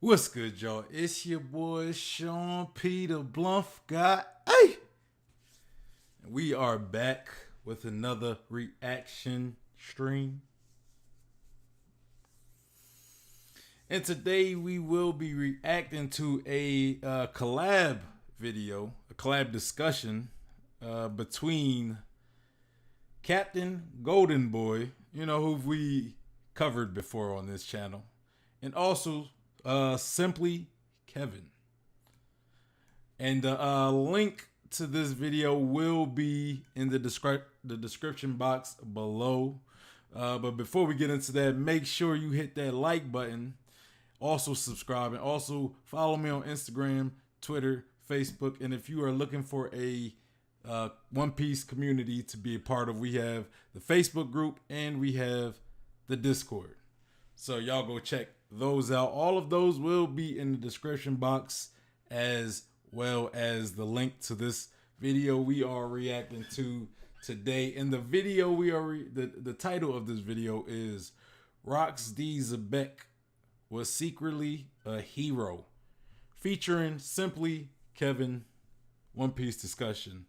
What's good, y'all? It's your boy Sean Peter Bluff guy. Hey, we are back with another reaction stream, and today we will be reacting to a collab video, a collab discussion between Captain GoldenBoy, who we covered before on this channel, and also Simply Kevin. And the link to this video will be in the description box below. But before we get into that, make sure you hit that like button. Also subscribe, and also follow me on Instagram, Twitter, Facebook. And if you are looking for a One Piece community to be a part of, we have the Facebook group and we have the Discord. So y'all go check those out. All of those will be in the description box, as well as the link to this video we are reacting to today. In the video we are the title of this video is Rocks D. Xebec was secretly a hero, featuring Simply Kevin. One Piece discussion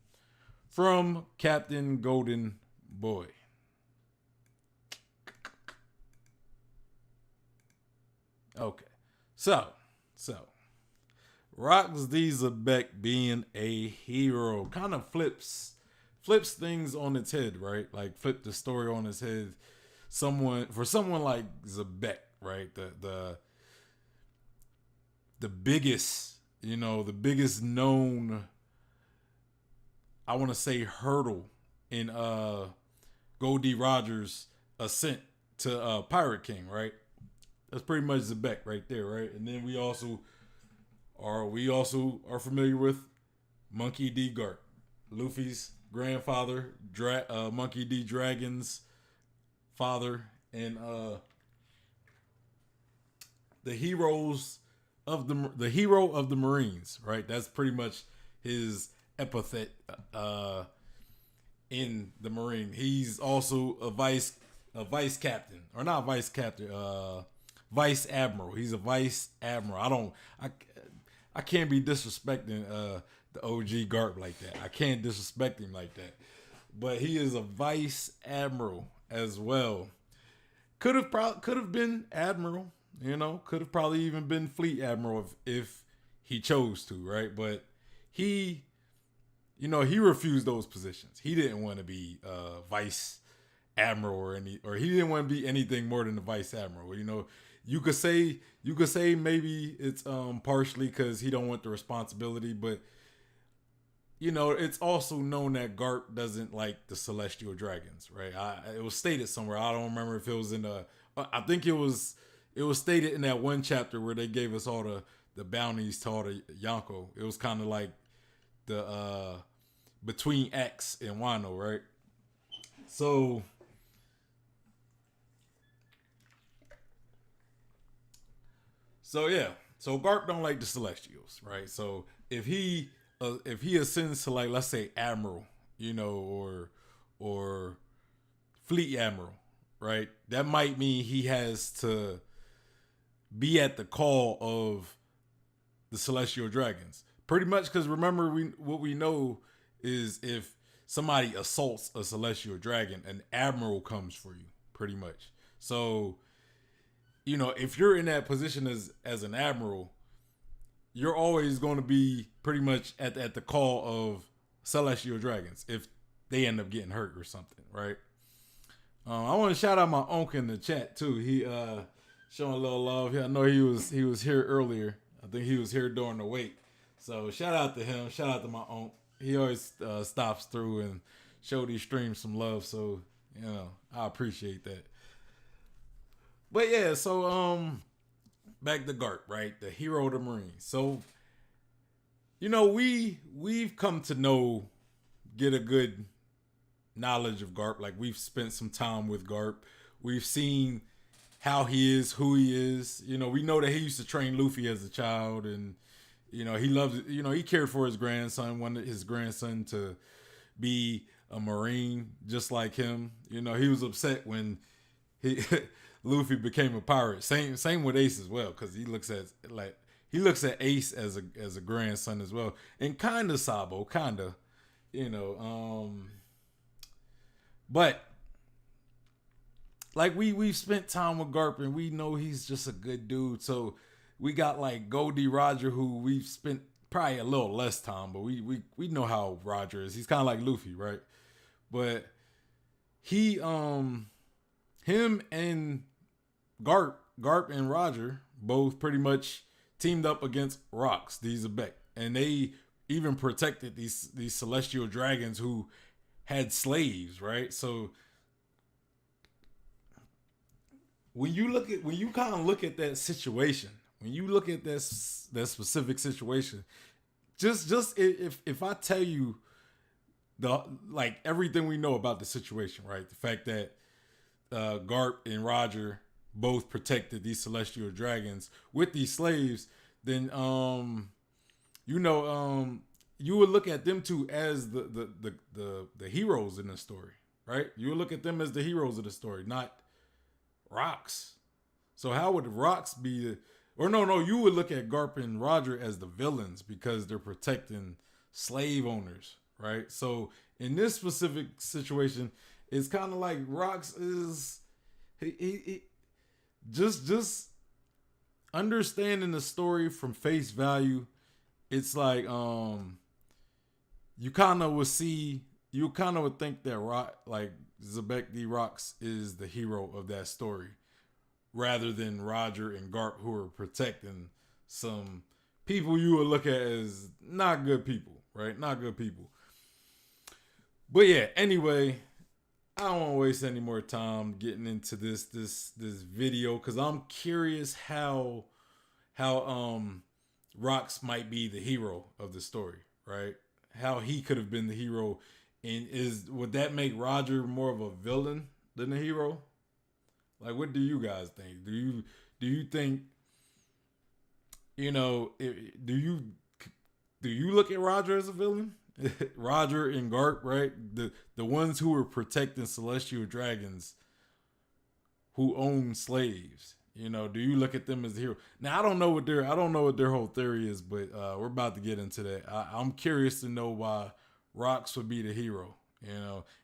from Captain Golden Boy. Okay, so Rocks D. Xebec being a hero kind of flips things on its head, right? Like flip the story on its head. Someone like Xebec, right? The biggest, the biggest known, I want to say, hurdle in Goldie Rogers' ascent to Pirate King, right? That's pretty much Xebec right there, right? And then we also are familiar with Monkey D. Garp, Luffy's grandfather, Monkey D. Dragon's father, and the hero of the Marines, right? That's pretty much his epithet in the Marine. He's also a vice captain, or not vice captain, vice admiral. He's a vice admiral. I can't be disrespecting the OG Garp like that. I can't disrespect him like that. But he is a vice admiral as well. Could have been admiral, could have probably even been fleet admiral if he chose to, right? But he refused those positions. He didn't want to be vice admiral or he didn't want to be anything more than a vice admiral. You could say maybe it's partially because he don't want the responsibility, but it's also known that Garp doesn't like the celestial dragons, right? It was stated somewhere. I don't remember if it was in I think it was stated in that one chapter where they gave us all the bounties to all the Yonko. It was kind of like the between X and Wano, right? So yeah, so Garp don't like the Celestials, right? So if he ascends to, like, let's say admiral, or fleet admiral, right? That might mean he has to be at the call of the Celestial Dragons, pretty much. Because remember, what we know is if somebody assaults a Celestial Dragon, an admiral comes for you, pretty much. So if you're in that position as an admiral, you're always going to be pretty much at the call of Celestial Dragons if they end up getting hurt or something, right? I want to shout out my uncle in the chat too. He showing a little love here. I know he was here earlier. I think he was here during the wait. So shout out to him. Shout out to my uncle. He always stops through and show these streams some love. So I appreciate that. But yeah, so back to Garp, right? The hero of the Marines. So we've come to get a good knowledge of Garp. Like, we've spent some time with Garp. We've seen how he is, who he is. We know that he used to train Luffy as a child, and he loved it. He cared for his grandson, wanted his grandson to be a Marine just like him. He was upset when he Luffy became a pirate. Same with Ace as well, because he looks at Ace as a grandson as well, and kind of Sabo, kind of, you know. But like we've spent time with Garp, and we know he's just a good dude. So we got like Goldie Roger, who we've spent probably a little less time, but we know how Roger is. He's kind of like Luffy, right? But him and Garp and Roger both pretty much teamed up against Rocks, the Xebec, and they even protected these celestial dragons who had slaves, right? So when you kind of look at that situation, when you look at that specific situation, just if I tell you like everything we know about the situation, right? The fact that Garp and Roger both protected these celestial dragons with these slaves, then you would look at them two as the heroes in the story, right? You would look at them as the heroes of the story, not Rocks. So how would Rocks be you would look at Garp and Roger as the villains because they're protecting slave owners, right? So in this specific situation, it's kind of like Rocks is he just understanding the story from face value. It's like you kind of would think that Xebec D Rocks is the hero of that story, rather than Roger and Garp, who are protecting some people you would look at as not good people, right? Not good people. But yeah, anyway, I don't want to waste any more time getting into this video, because I'm curious how Rocks might be the hero of the story, right? How he could have been the hero, and would that make Roger more of a villain than a hero? Like, what do you guys think? Do you think, do you look at Roger as a villain? Roger and Garp, right? The ones who were protecting celestial dragons who own slaves. Do you look at them as the hero? Now I don't know what their whole theory is, but we're about to get into that. I'm curious to know why Rocks would be the hero.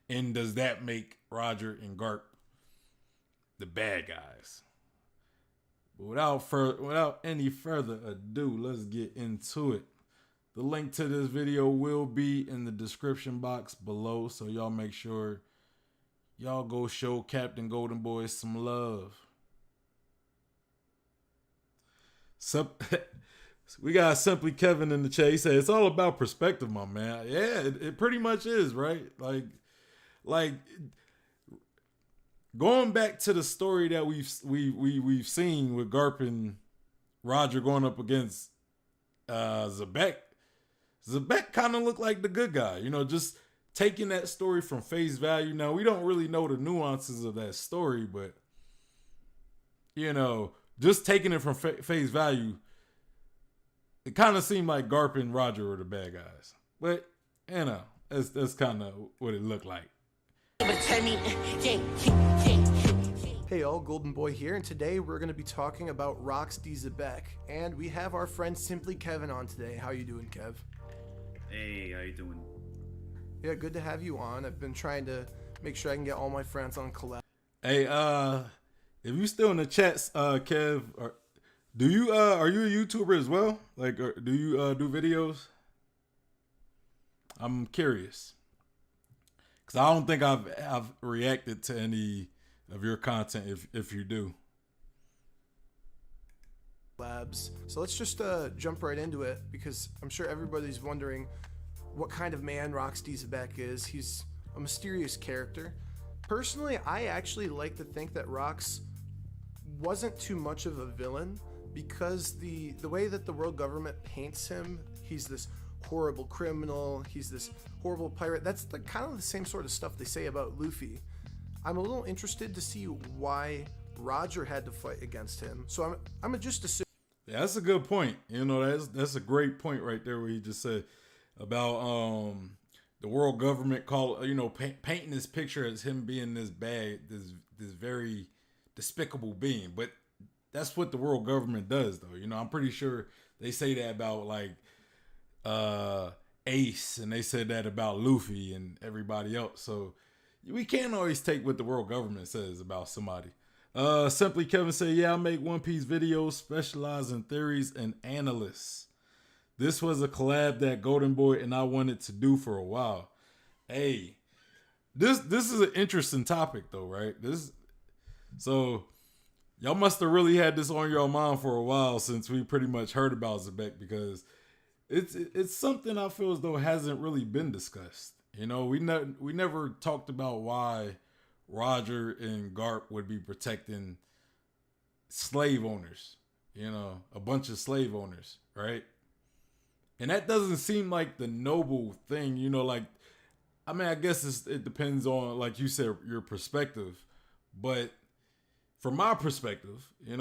And does that make Roger and Garp the bad guys? But without any further ado, let's get into it. The link to this video will be in the description box below, so y'all make sure y'all go show Captain GoldenBoy some love. We got Simply Kevin in the chat. He said it's all about perspective, my man. Yeah, it pretty much is, right? Like going back to the story that we've seen with Garp and Roger going up against Xebec. Xebec kind of looked like the good guy, just taking that story from face value. Now, we don't really know the nuances of that story, but just taking it from face value, it kind of seemed like Garp and Roger were the bad guys. But that's kind of what it looked like. Hey all, GoldenBoy here, and today we're going to be talking about Rocks D Xebec, and we have our friend Simply Kevin on today. How you doing, Kev? Hey, how you doing? Yeah, good to have you on. I've been trying to make sure I can get all my friends on collab. Hey, if you still in the chats, Kev, are you a YouTuber as well? Like, do you do videos? I'm curious, because I don't think I've reacted to any of your content if you do. Labs. So let's just jump right into it, because I'm sure everybody's wondering what kind of man Rocks D Xebec is. He's a mysterious character. Personally, I actually like to think that Rocks wasn't too much of a villain, because the way that the world government paints him, he's this horrible criminal, he's this horrible pirate. That's kind of the same sort of stuff they say about Luffy. I'm a little interested to see why Roger had to fight against him. So I'm just assuming. Yeah, that's a good point. That's a great point right there, where he just said about the world government painting this picture as him being this bad, this very despicable being. But that's what the world government does, though. You know, I'm pretty sure they say that about like Ace, and they said that about Luffy and everybody else. So we can't always take what the world government says about somebody. Simply Kevin said, yeah, I make One Piece videos, specialize in theories and analysts. This was a collab that GoldenBoy and I wanted to do for a while. Hey, this is an interesting topic though, right? So y'all must have really had this on your mind for a while since we pretty much heard about Xebec, because it's something I feel as though hasn't really been discussed. You know, we never talked about why Roger and Garp would be protecting slave owners, you know, a bunch of slave owners, right? And that doesn't seem like the noble thing, you know, like, I mean, I guess it depends on, like you said, your perspective. But from my perspective, that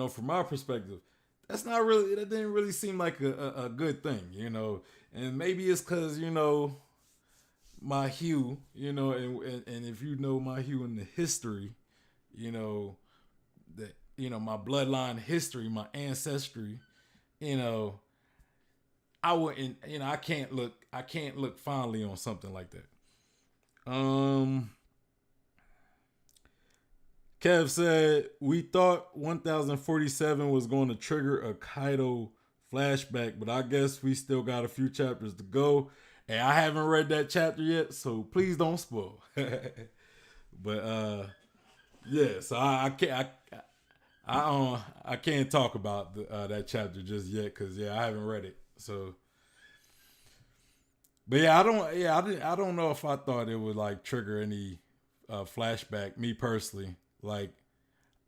didn't really seem like a good thing, you know. And maybe it's because, you know, my hue, you know, and if you know my hue in the history, you know, that, you know, my bloodline history, my ancestry, you know, I wouldn't, you know, I can't look fondly on something like that. Kev said, we thought 1047 was going to trigger a Kaido flashback, but I guess we still got a few chapters to go. And I haven't read that chapter yet, so please don't spoil. But yeah, so I can't talk about that chapter just yet, because I haven't read it. So, but I don't know if I thought it would like trigger any flashback. Me personally, like,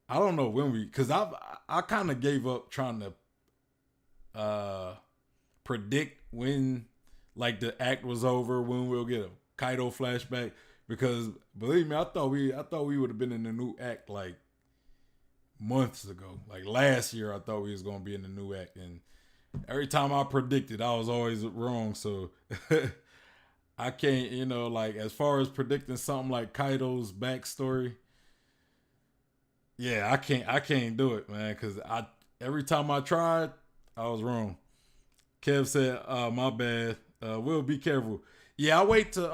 I don't know when because I kind of gave up trying to predict when like the act was over, when we'll get a Kaido flashback, because believe me, I thought we would have been in the new act like months ago. Like last year, I thought we was gonna be in the new act, and every time I predicted, I was always wrong. So I can't, you know, like as far as predicting something like Kaido's backstory, I can't do it, man, because every time I tried, I was wrong. Kev said, my bad. Will, be careful. Yeah, I wait till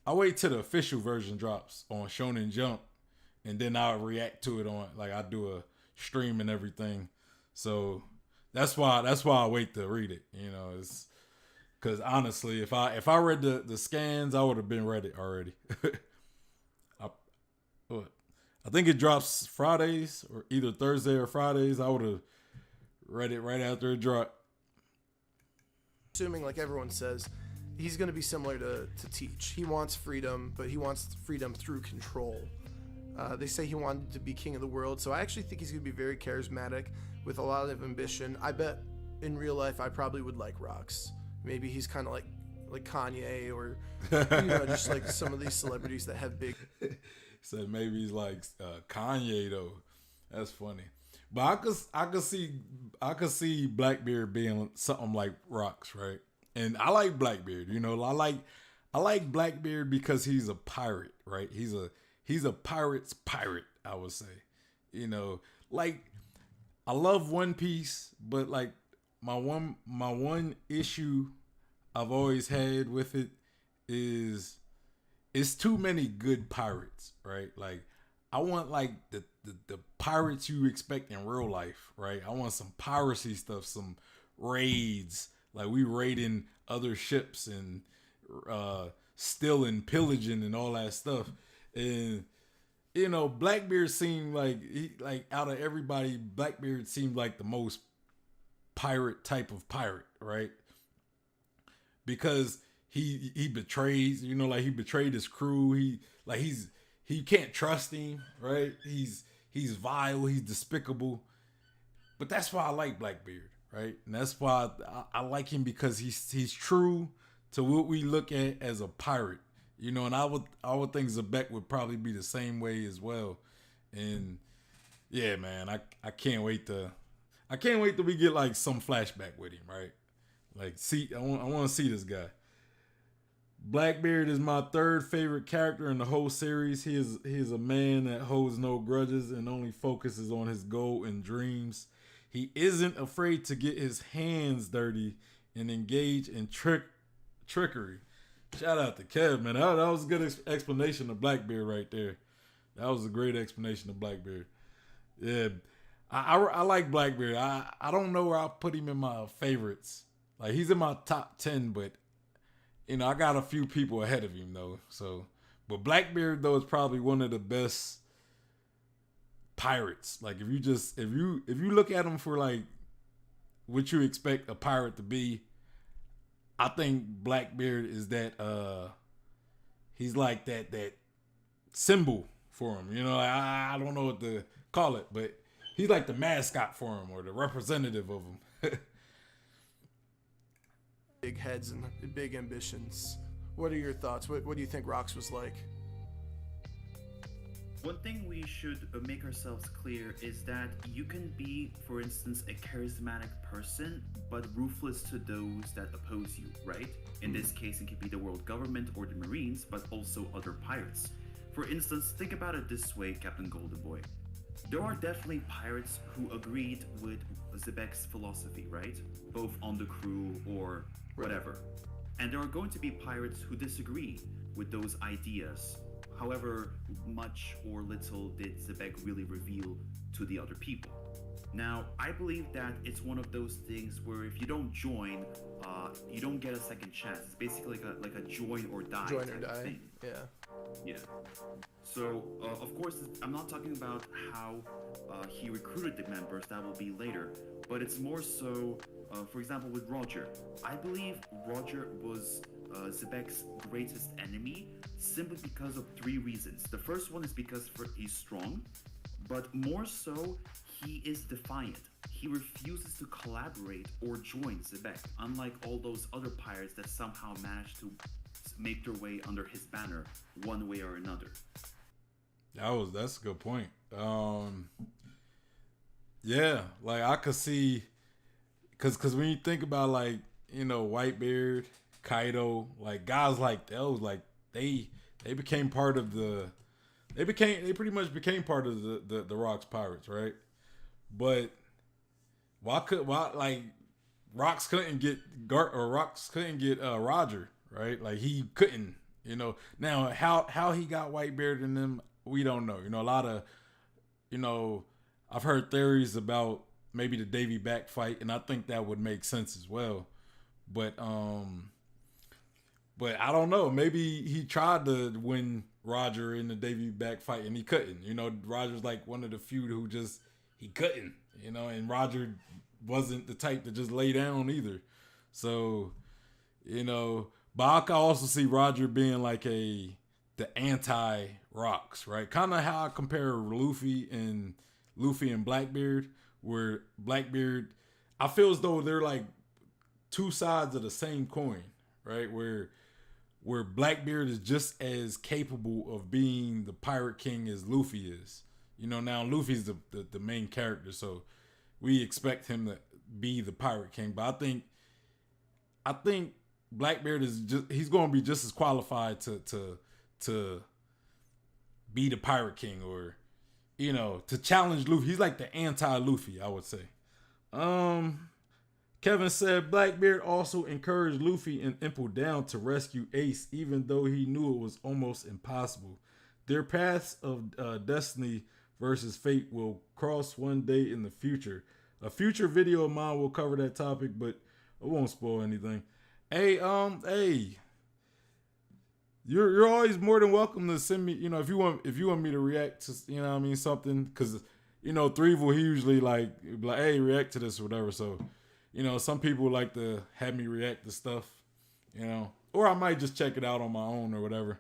the official version drops on Shonen Jump, and then I'll react to it on, like, I do a stream and everything. So that's why I wait to read it. You know, it's because honestly, if I read the scans, I would have been read it already. I think it drops Fridays, or either Thursday or Fridays. I would have read it right after it dropped. Assuming, like everyone says, he's going to be similar to Teach. He wants freedom, but he wants freedom through control. They say he wanted to be king of the world, so I actually think he's going to be very charismatic with a lot of ambition. I bet in real life I probably would like Rox. Maybe he's kind of like Kanye, or you know, just like some of these celebrities that have big. So maybe he's like Kanye though. That's funny. But I could see Blackbeard being something like Rox, right? And I like Blackbeard. You know, I like Blackbeard because he's a pirate, right? He's a pirate's pirate, I would say. You know, like, I love One Piece, but like my one issue I've always had with it is it's too many good pirates, right? Like, I want like the pirates you expect in real life, right? I want some piracy stuff, some raids, like we raiding other ships and stealing, pillaging, and all that stuff. And you know, Blackbeard seemed like out of everybody, Blackbeard seemed like the most pirate type of pirate, right? Because he betrays, you know, like he betrayed his crew. He can't trust him, right? He's vile, he's despicable. But that's why I like Blackbeard, right? And that's why I like him, because he's true to what we look at as a pirate. You know, and I would think Xebec would probably be the same way as well. And yeah, man, I can't wait till we get like some flashback with him, right? Like, see, I want to see this guy. Blackbeard is my third favorite character in the whole series. He is a man that holds no grudges and only focuses on his goal and dreams. He isn't afraid to get his hands dirty and engage in trickery. Shout out to Kev, man. That was a good explanation of Blackbeard right there. That was a great explanation of Blackbeard. Yeah, I like Blackbeard. I don't know where I'll put him in my favorites. Like, he's in my top 10, but you know, I got a few people ahead of him though. So, but Blackbeard though is probably one of the best pirates. Like, if you look at him for like what you expect a pirate to be, I think Blackbeard is that he's like that symbol for him. You know, I don't know what to call it, but he's like the mascot for him or the representative of him. Big heads and big ambitions. What are your thoughts? What do you think Rox was like? One thing we should make ourselves clear is that you can be, for instance, a charismatic person, but ruthless to those that oppose you, right? In this case, it could be the world government or the Marines, but also other pirates. For instance, think about it this way, Captain GoldenBoy. There are definitely pirates who agreed with Xebec's philosophy, right? Both on the crew or whatever. And there are going to be pirates who disagree with those ideas. However much or little did Xebec really reveal to the other people. Now, I believe that it's one of those things where if you don't join, you don't get a second chance. It's basically like a join or die Join or type die. of thing. Yeah. So, of course, I'm not talking about how he recruited the members. That will be later. But it's more so, for example, with Roger. I believe Roger was Xebec's greatest enemy simply because of 3 reasons. The first one is because he's strong, but more so, he is defiant. He refuses to collaborate or join Xebec, unlike all those other pirates that somehow managed to make their way under his banner one way or another. That's a good point. Yeah, like I could see, cause when you think about, like, you know, Whitebeard, Kaido, like guys like those, like they became part of they pretty much became part of the Rox Pirates, right? But why like Rox couldn't get Roger, right? Like he couldn't, you know. Now how he got Whitebeard in them, we don't know. You know, a lot of, you know, I've heard theories about maybe the Davy Back fight, and I think that would make sense as well. But I don't know. Maybe he tried to win Roger in the Davy Back fight and he couldn't. You know, Roger's like one of the few who just he couldn't. You know, and Roger wasn't the type to just lay down either. So, you know, but I can also see Roger being like the anti-Rox, right? Kind of how I compare Luffy and Blackbeard, where Blackbeard, I feel as though they're like two sides of the same coin, right? Where Blackbeard is just as capable of being the pirate king as Luffy is. You know, now Luffy's the main character, so we expect him to be the pirate king. But I think Blackbeard he's going to be just as qualified to be the pirate king, or, you know, to challenge Luffy. He's like the anti-Luffy, I would say. Kevin said Blackbeard also encouraged Luffy and Imple down to rescue Ace, even though he knew it was almost impossible. Their paths of destiny versus fate will cross one day in the future. A future video of mine will cover that topic, but I won't spoil anything. Hey, you're always more than welcome to send me, you know, if you want me to react to, you know what I mean, something, because, you know, Threevil, he usually like, hey, react to this or whatever. So, you know, some people like to have me react to stuff, you know, or I might just check it out on my own or whatever.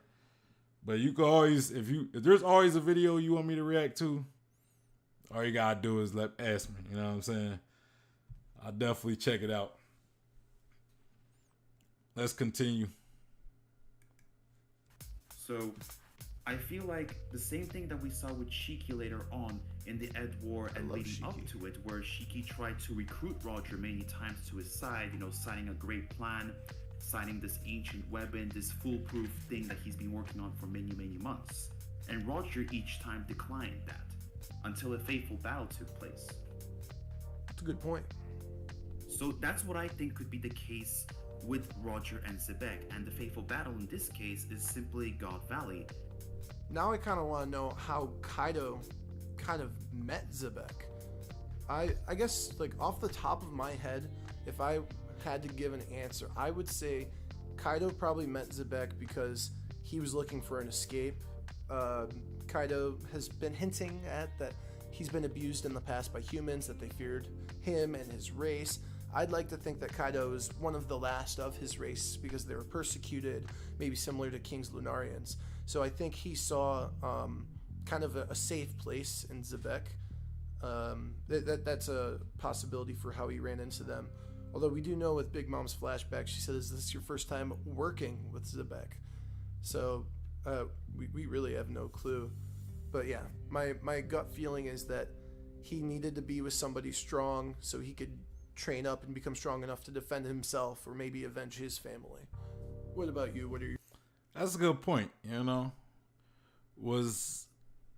But you can always, if there's always a video you want me to react to, all you gotta do is ask me. You know what I'm saying? I'll definitely check it out. Let's continue. So, I feel like the same thing that we saw with Shiki later on in the Ed War and leading up to it, where Shiki tried to recruit Roger many times to his side, you know, signing a great plan, signing this ancient weapon, this foolproof thing that he's been working on for many, many months. And Roger each time declined that until a fateful battle took place. That's a good point. So that's what I think could be the case with Roger and Xebec, and the fateful battle in this case is simply God Valley. Now I kind of want to know how Kaido kind of met Xebec. I guess, like, off the top of my head, if I had to give an answer, I would say Kaido probably met Xebec because he was looking for an escape. Kaido has been hinting at that he's been abused in the past by humans, that they feared him and his race. I'd like to think that Kaido is one of the last of his race because they were persecuted, maybe similar to King's Lunarians. So I think he saw kind of a safe place in Xebec. That's a possibility for how he ran into them. Although we do know with Big Mom's flashback, she said, "Is this your first time working with Xebec?" So we really have no clue. But yeah, my gut feeling is that he needed to be with somebody strong so he could train up and become strong enough to defend himself or maybe avenge his family. What about you? What are you? That's a good point. Was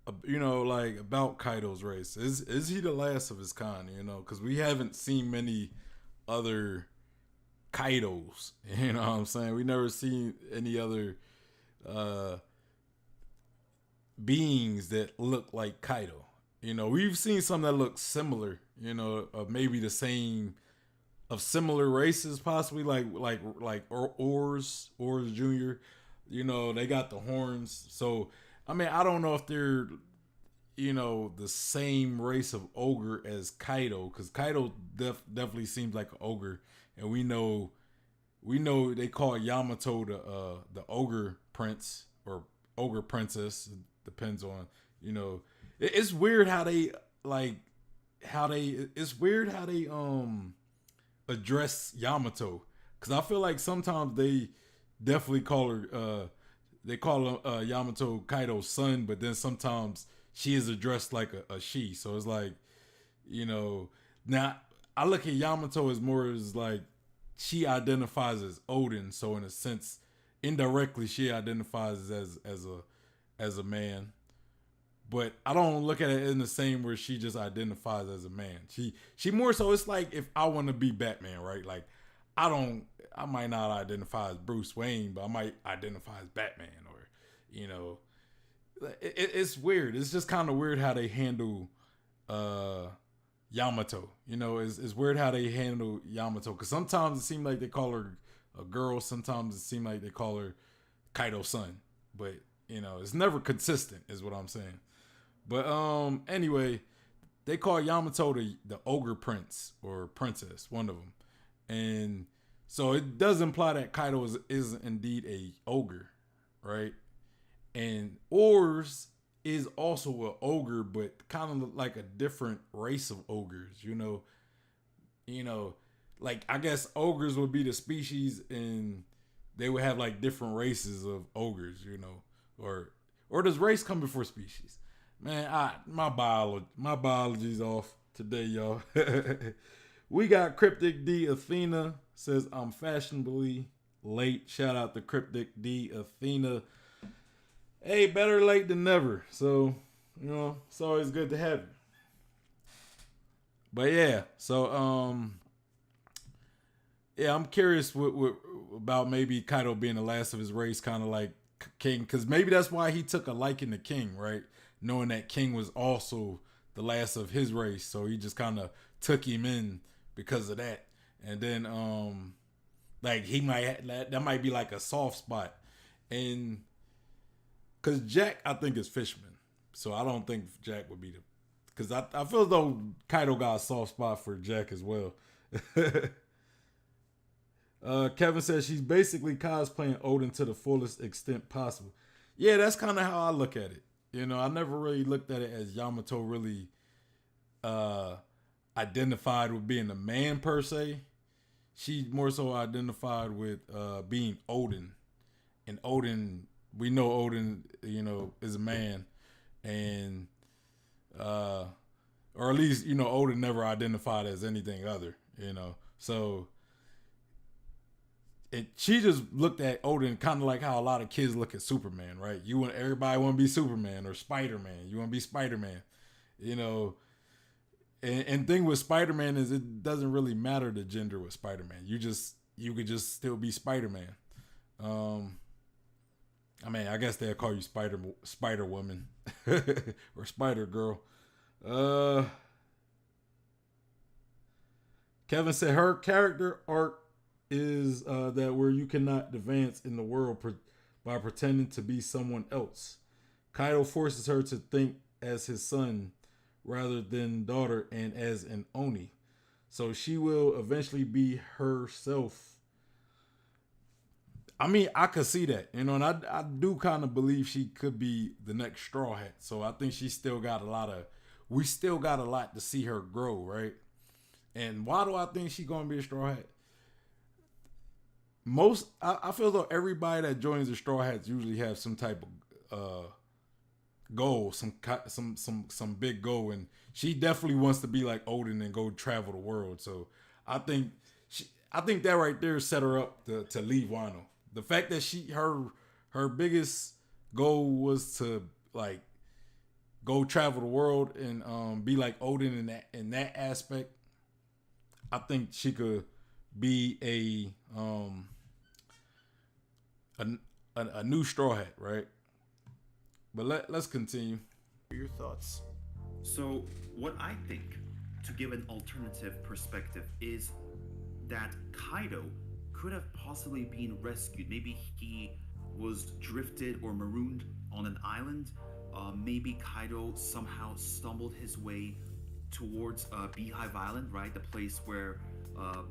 like about Kaido's race. Is he the last of his kind? Because we haven't seen many other Kaidos. You know what I'm saying? We never seen any other beings that look like Kaido. We've seen some that look similar. Maybe the same, of similar races, possibly like Oars Jr. They got the horns. So I mean, I don't know if they're the same race of ogre as Kaido, because Kaido definitely seems like an ogre, and we know they call Yamato the ogre prince or ogre princess. It depends on it's weird how they address Yamato, because I feel like sometimes they definitely call her Yamato Kaido's son, but then sometimes she is addressed like a she. So it's like, now I look at Yamato as more as like she identifies as Odin, so in a sense indirectly she identifies as a man. But I don't look at it in the same where she just identifies as a man. She more so, it's like if I want to be Batman, right? Like I might not identify as Bruce Wayne, but I might identify as Batman, or it's weird. It's just kind of weird how they handle Yamato. It's weird how they handle Yamato, because sometimes it seems like they call her a girl, sometimes it seems like they call her Kaido's son, but it's never consistent, is what I'm saying. But anyway, they call Yamato the ogre prince or princess, one of them, and so it does imply that Kaido is indeed a ogre, right? And Oars is also an ogre, but kind of like a different race of ogres. Like I guess ogres would be the species, and they would have like different races of ogres. Or does race come before species? Man, my biology's off today, y'all. We got Cryptic D Athena says, "I'm fashionably late." Shout out to Cryptic D Athena. Hey, better late than never. So, it's always good to have you. But yeah, so yeah, I'm curious what about maybe Kaido being the last of his race, kind of like King, because maybe that's why he took a liking to King, right? Knowing that King was also the last of his race, so he just kind of took him in because of that. And then like he that might be like a soft spot, and because Jack, I think, is Fishman, so I don't think Jack would be because I feel as though Kaido got a soft spot for Jack as well. Kevin says she's basically cosplaying Odin to the fullest extent possible. Yeah, that's kind of how I look at it. I never really looked at it as Yamato really identified with being a man per se. She more so identified with being Odin. And Odin, we know Odin, is a man. And or at least, Odin never identified as anything other, So she just looked at Odin kind of like how a lot of kids look at Superman, right? Everybody want to be Superman or Spider-Man. You want to be Spider-Man, you know. And thing with Spider-Man is it doesn't really matter the gender with Spider-Man. You could just still be Spider-Man. I mean, I guess they'll call you Spider Woman or Spider Girl. Kevin said her character arc is that where you cannot advance in the world by pretending to be someone else. Kaido forces her to think as his son rather than daughter and as an Oni. So she will eventually be herself. I mean, I could see that, you know, and I do kind of believe she could be the next Straw Hat. So I think we still got a lot to see her grow, right? And why do I think she's going to be a Straw Hat? I feel though everybody that joins the Straw Hats usually have some type of goal, some big goal, and she definitely wants to be like Odin and go travel the world. So I think that right there set her up to leave Wano. The fact that her biggest goal was to like go travel the world and be like Odin in that aspect, I think she could be a new Straw Hat, right? But let's continue. Your thoughts? So, what I think, to give an alternative perspective, is that Kaido could have possibly been rescued. Maybe he was drifted or marooned on an island. Maybe Kaido somehow stumbled his way towards Beehive Island, right? The place where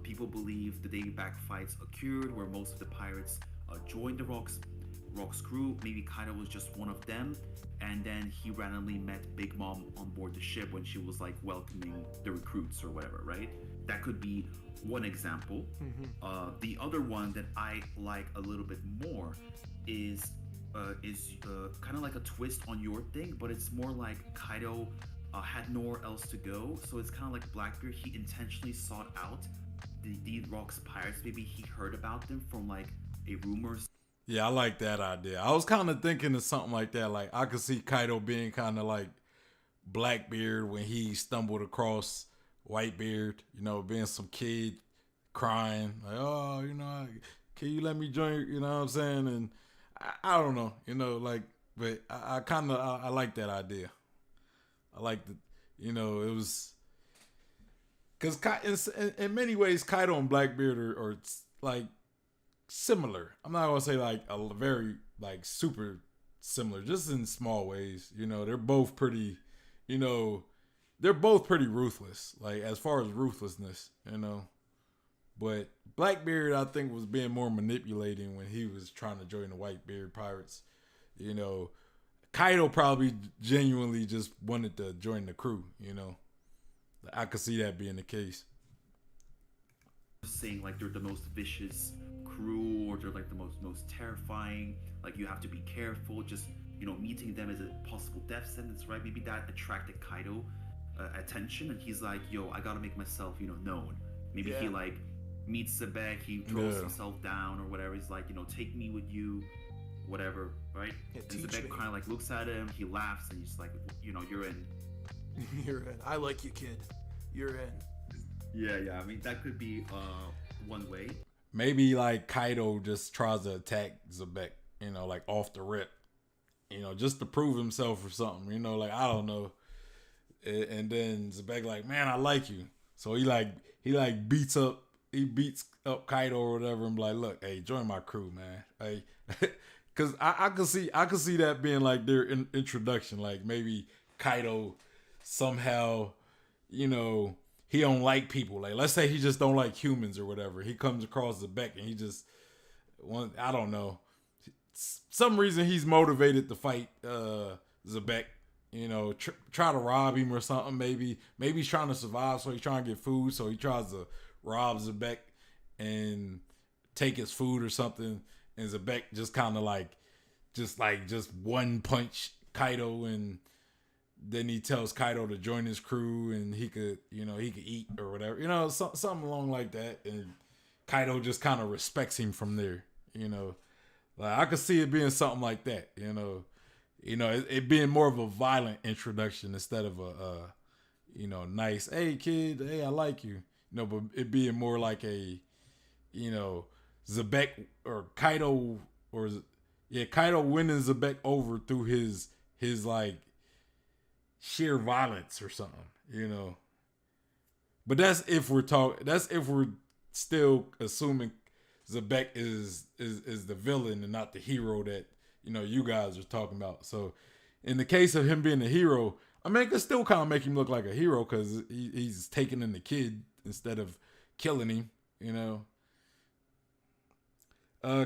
people believe the Back fights occurred, where most of the pirates joined the Rock's crew. Maybe Kaido was just one of them, and then he randomly met Big Mom on board the ship when she was like welcoming the recruits or whatever, right? That could be one example. The other one that I like a little bit more is kind of like a twist on your thing, but it's more like Kaido had nowhere else to go, so it's kind of like Blackbeard. He intentionally sought out the Rock's pirates. Maybe he heard about them from like a rumor. Yeah, I like that idea. I was kind of thinking of something like that. Like I could see Kaido being kind of like Blackbeard when he stumbled across Whitebeard, you know, being some kid crying like, oh, you know, can you let me join? You know what I'm saying? And I don't know, you know, like, but I kind of I like that idea. I like the, you know, it was because in many ways Kaido and Blackbeard are like similar. I'm not gonna say like a very like super similar, just in small ways. You know, they're both pretty, you know, they're both pretty ruthless. Like as far as ruthlessness, you know. But Blackbeard, I think, was being more manipulating when he was trying to join the Whitebeard pirates. You know, Kaido probably genuinely just wanted to join the crew. You know, I could see that being the case. Saying like they're the most vicious crew, or they're like the most terrifying. Like you have to be careful. Just, you know, meeting them is a possible death sentence, right? Maybe that attracted Kaido attention, and he's like, "Yo, I gotta make myself, you know, known." Maybe he like meets Xebec, he throws himself down or whatever. He's like, you know, take me with you, whatever, right? Yeah, and Xebec kind of like looks at him, he laughs, and he's like, you know, you're in. You're in. I like you, kid. You're in. Yeah. I mean, that could be one way. Maybe like Kaido just tries to attack Xebec, you know, like off the rip, you know, just to prove himself or something, you know, like I don't know. And then Xebec like, man, I like you. So he beats up Kaido or whatever and be like, look, hey, join my crew, man. Hey, because I could see that being like their introduction. Like maybe Kaido somehow, you know, he don't like people. Like let's say he just don't like humans or whatever. He comes across Xebec and he just I don't know, some reason he's motivated to fight Xebec. You know, try to rob him or something. Maybe he's trying to survive, so he's trying to get food. So he tries to rob Xebec and take his food or something. And Xebec just kind of just one punch Kaido, and then he tells Kaido to join his crew, and he could eat or whatever. You know, something along like that. And Kaido just kind of respects him from there. You know, like I could see it being something like that. You know, it being more of a violent introduction instead of a nice, hey kid, hey I like you. You know, but it being more like a, Xebec or Kaido Kaido winning Xebec over through his like sheer violence or something. You know, but that's if we're still assuming Xebec is the villain and not the hero that you guys are talking about. So in the case of him being a hero, I mean, it could still kind of make him look like a hero because he's taking in the kid instead of killing him.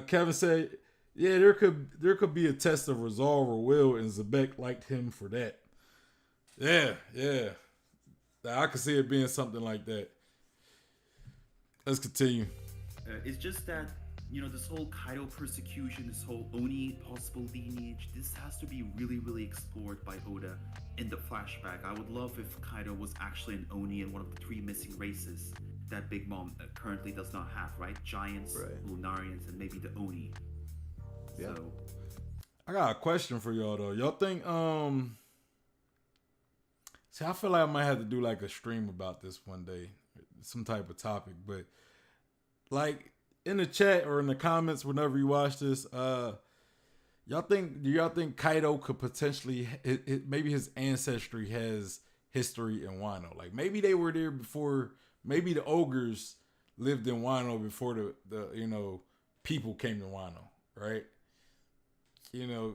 Kevin said, "Yeah, there could be a test of resolve or will, and Xebec liked him for that." Yeah. I could see it being something like that. Let's continue. It's just that, this whole Kaido persecution, this whole Oni possible lineage, this has to be really, really explored by Oda in the flashback. I would love if Kaido was actually an Oni and one of the 3 missing races that Big Mom currently does not have, right? Giants, right. Lunarians, and maybe the Oni. Yeah. So, I got a question for y'all though. Y'all think see, I feel like I might have to do like a stream about this one day, some type of topic, but like in the chat or in the comments whenever you watch this, do y'all think Kaido could potentially maybe his ancestry has history in Wano? Like maybe they were there before, maybe the ogres lived in Wano before the people came to Wano, right?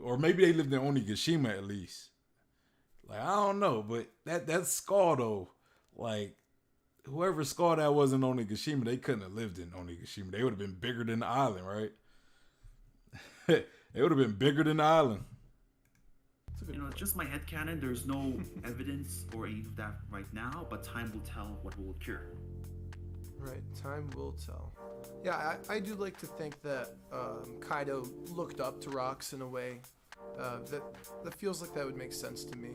Or maybe they lived in Onigashima at least. Like I don't know, but that skull though, like whoever skull that was in Onigashima, they couldn't have lived in Onigashima. They would have been bigger than the island, right? They would have been bigger than the island. It's just my headcanon. There's no evidence or any of that right now, but time will tell what will occur. Right, time will tell. Yeah, I do like to think that Kaido looked up to rocks in a way. That feels like that would make sense to me.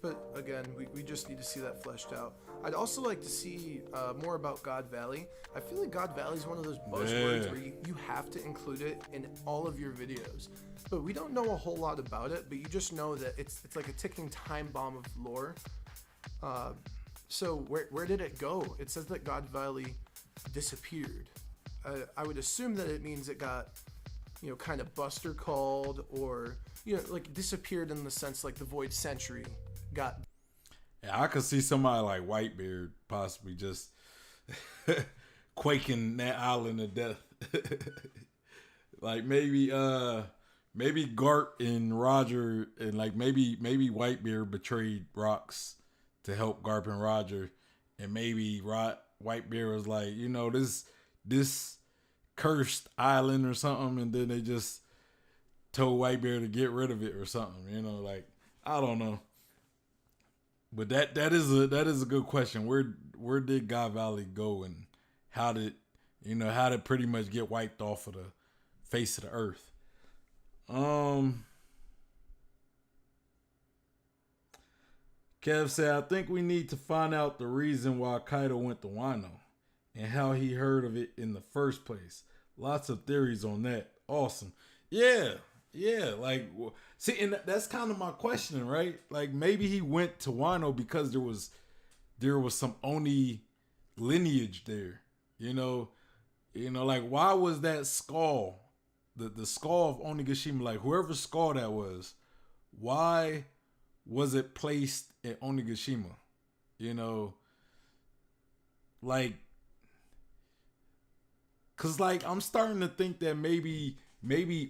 But again, we just need to see that fleshed out. I'd also like to see more about God Valley. I feel like God Valley is one of those buzzwords where you have to include it in all of your videos. But we don't know a whole lot about it, but you just know that it's like a ticking time bomb of lore. So where did it go? It says that God Valley disappeared. I would assume that it means it got kind of buster called, or like disappeared in the sense like the Void Century got. Yeah, I could see somebody like Whitebeard possibly just quaking that island to death. Like maybe Garp and Roger, and like maybe Whitebeard betrayed Rocks to help Garp and Roger, and maybe Whitebeard was like, this cursed island or something, and then they just told Whitebeard to get rid of it or something. Like I don't know. But that is a good question. Where did God Valley go, and how did pretty much get wiped off of the face of the earth? Kev said, I think we need to find out the reason why Kaido went to Wano and how he heard of it in the first place. Lots of theories on that. Awesome. Yeah. Like, see, and that's kind of my question, right? Like, maybe he went to Wano because there was some Oni lineage there. Like, why was that skull, the skull of Onigashima, like whoever skull that was, why was it placed in Onigashima? Like, cause like I'm starting to think that maybe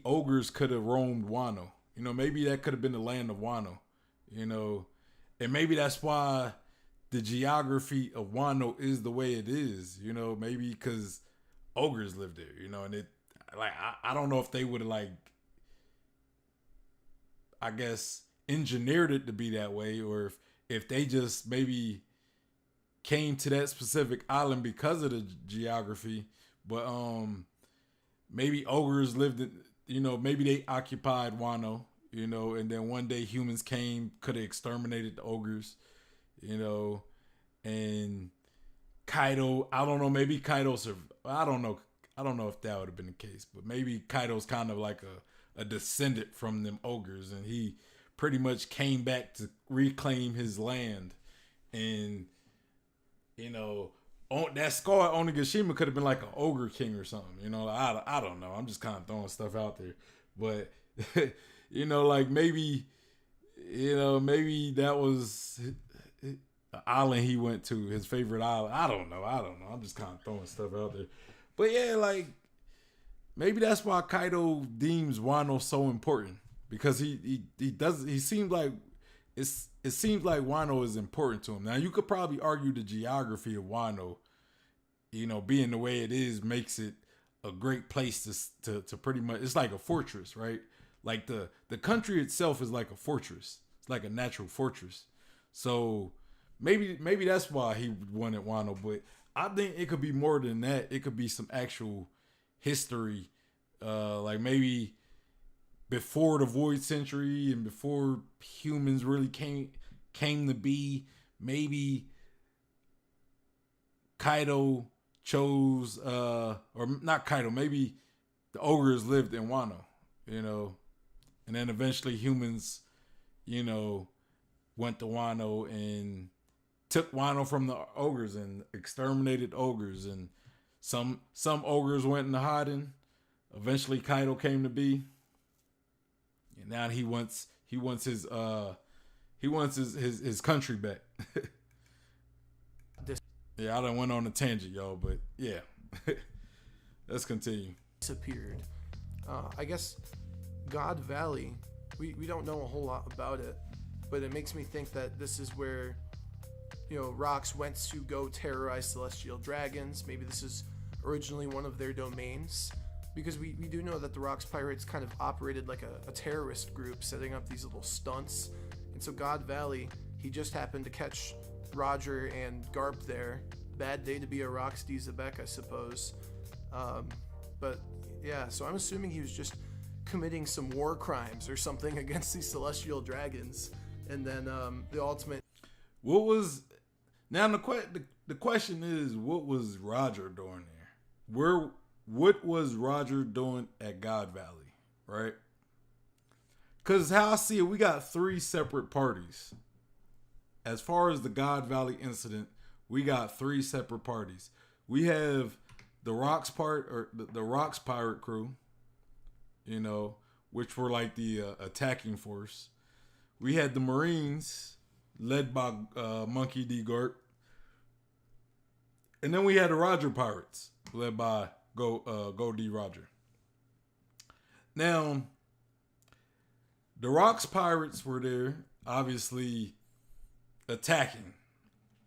ogres could have roamed Wano. Maybe that could have been the land of Wano. And maybe that's why the geography of Wano is the way it is. Maybe because ogres live there. And it, like, I don't know if they would have, like, I guess engineered it to be that way, or if they just maybe came to that specific island because of the geography. But maybe ogres lived in, maybe they occupied Wano, and then one day humans came, could have exterminated the ogres, and Kaido, I don't know, maybe Kaido's, I don't know. I don't know if that would have been the case, but maybe Kaido's kind of like a descendant from them ogres, and he pretty much came back to reclaim his land. And, you know, that Scar Onigashima could have been like an ogre king or something. You know, I don't know. I'm just kind of throwing stuff out there. But, you know, like maybe that was the island he went to, his favorite island. I don't know. I'm just kind of throwing stuff out there. But yeah, like maybe that's why Kaido deems Wano so important, because he seems like it seems like Wano is important to him. Now you could probably argue the geography of Wano, you know, being the way it is makes it a great place to pretty much, it's like a fortress, right? Like the country itself is like a fortress. It's like a natural fortress. So maybe that's why he wanted Wano, but I think it could be more than that. It could be some actual history, like maybe before the Void Century and before humans really came to be. Maybe Kaido chose, or not Kaido. Maybe the ogres lived in Wano, you know, and then eventually humans, you know, went to Wano and took Wano from the ogres and exterminated ogres, and some ogres went into hiding. Eventually Kaido came to be, and now he wants his country back. Yeah, I done went on a tangent, y'all, but yeah. Let's continue. Disappeared. I guess God Valley, we don't know a whole lot about it, but it makes me think that this is where, you know, Rox went to go terrorize celestial dragons. Maybe this is originally one of their domains, because we do know that the Rox pirates kind of operated like a terrorist group, setting up these little stunts. And so God Valley, he just happened to catch Roger and Garp there. Bad day to be a Rox D. Xebec, I suppose. But yeah, so I'm assuming he was just committing some war crimes or something against these celestial dragons. And then the ultimate... What was... Now the question is, what was Roger doing there? What was Roger doing at God Valley, right? Because how I see it, we got 3 separate parties. As far as the God Valley incident, we got 3 separate parties. We have the Rox pirate crew, you know, which were like the attacking force. We had the Marines, led by Monkey D. Garp. And then we had the Roger Pirates, led by Go D. Roger. Now, the Rox Pirates were there, obviously attacking.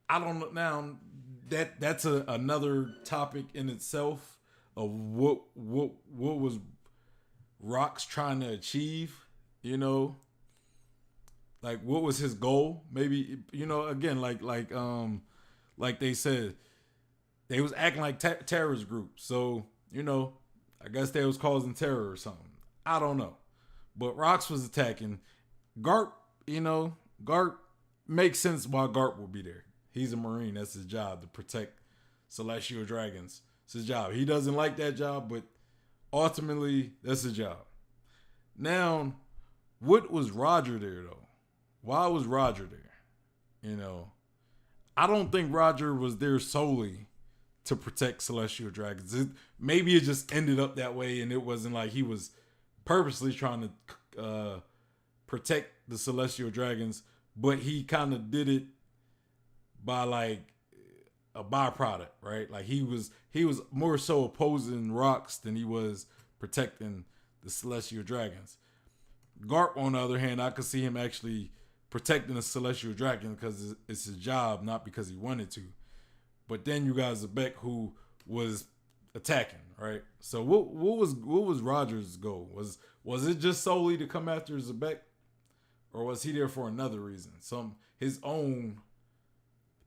I don't know now. That's another topic in itself of what was Rox trying to achieve. You know, like what was his goal? Maybe, you know, again, like they said, they was acting like terrorist groups. So, you know, I guess they was causing terror or something. I don't know, but Rox was attacking. Garp, you know, Garp makes sense why Garp would be there. He's a Marine. That's his job, to protect celestial dragons. It's his job. He doesn't like that job, but ultimately, that's his job. Now, what was Roger there, though? Why was Roger there? You know, I don't think Roger was there solely to protect celestial dragons. Maybe it just ended up that way, and it wasn't like he was purposely trying to protect the celestial dragons, but he kind of did it by like a byproduct, right? Like he was more so opposing Rox than he was protecting the celestial dragons. Garp, on the other hand, I could see him actually protecting the celestial dragon because it's his job, not because he wanted to. But then you got Xebec, who was attacking, right? So what was Roger's goal? Was it just solely to come after Xebec, or was he there for another reason, his own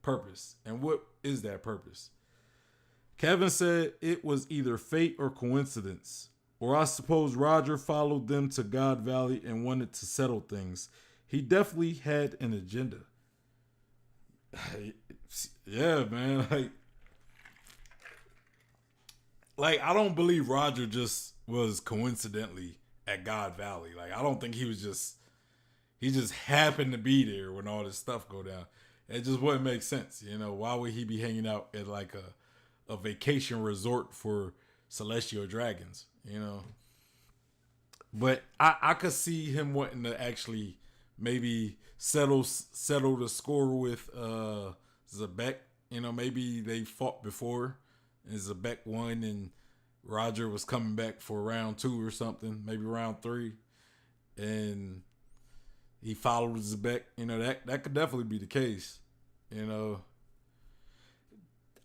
purpose? And what is that purpose? Kevin said it was either fate or coincidence, or I suppose Roger followed them to God Valley and wanted to settle things. He definitely had an agenda. Yeah, man. Like, like I don't believe Roger just was coincidentally at God Valley. Like I don't think he just happened to be there when all this stuff go down. It just wouldn't make sense. You know, why would he be hanging out at like a vacation resort for celestial dragons? You know, but I could see him wanting to actually maybe settle the score with Xebec. You know, maybe they fought before and Xebec won and Roger was coming back for round 2 or something, maybe round 3. And he followed Xebec. You know, that could definitely be the case. You know,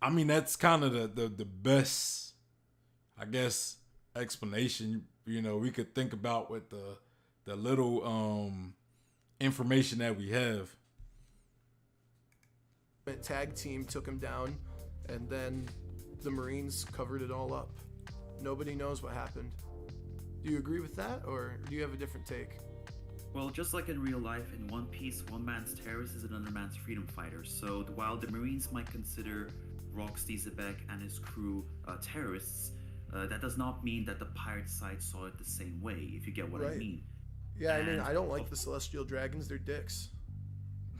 I mean, that's kind of the best, I guess, explanation, you know, we could think about with the little information that we have. Tag team took him down, and then the Marines covered it all up. Nobody knows what happened. Do you agree with that, or do you have a different take? Well, just like in real life, in One Piece, one man's terrorist is another man's freedom fighter. So while the Marines might consider Rocksteady Xebec and his crew terrorists, that does not mean that the pirate side saw it the same way, if you get what I mean. Yeah, I mean, I don't like the Celestial Dragons. They're dicks.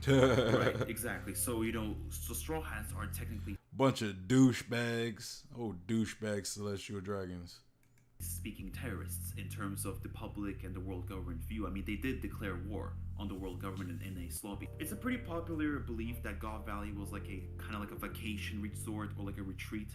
Right, exactly. So, you know, so Straw Hats are technically bunch of douchebags. Oh, douchebag celestial dragons. speaking terrorists in terms of the public and the world government view. I mean, they did declare war on the world government in a sloppy. It's a pretty popular belief that God Valley was like a kind of like a vacation resort or like a retreat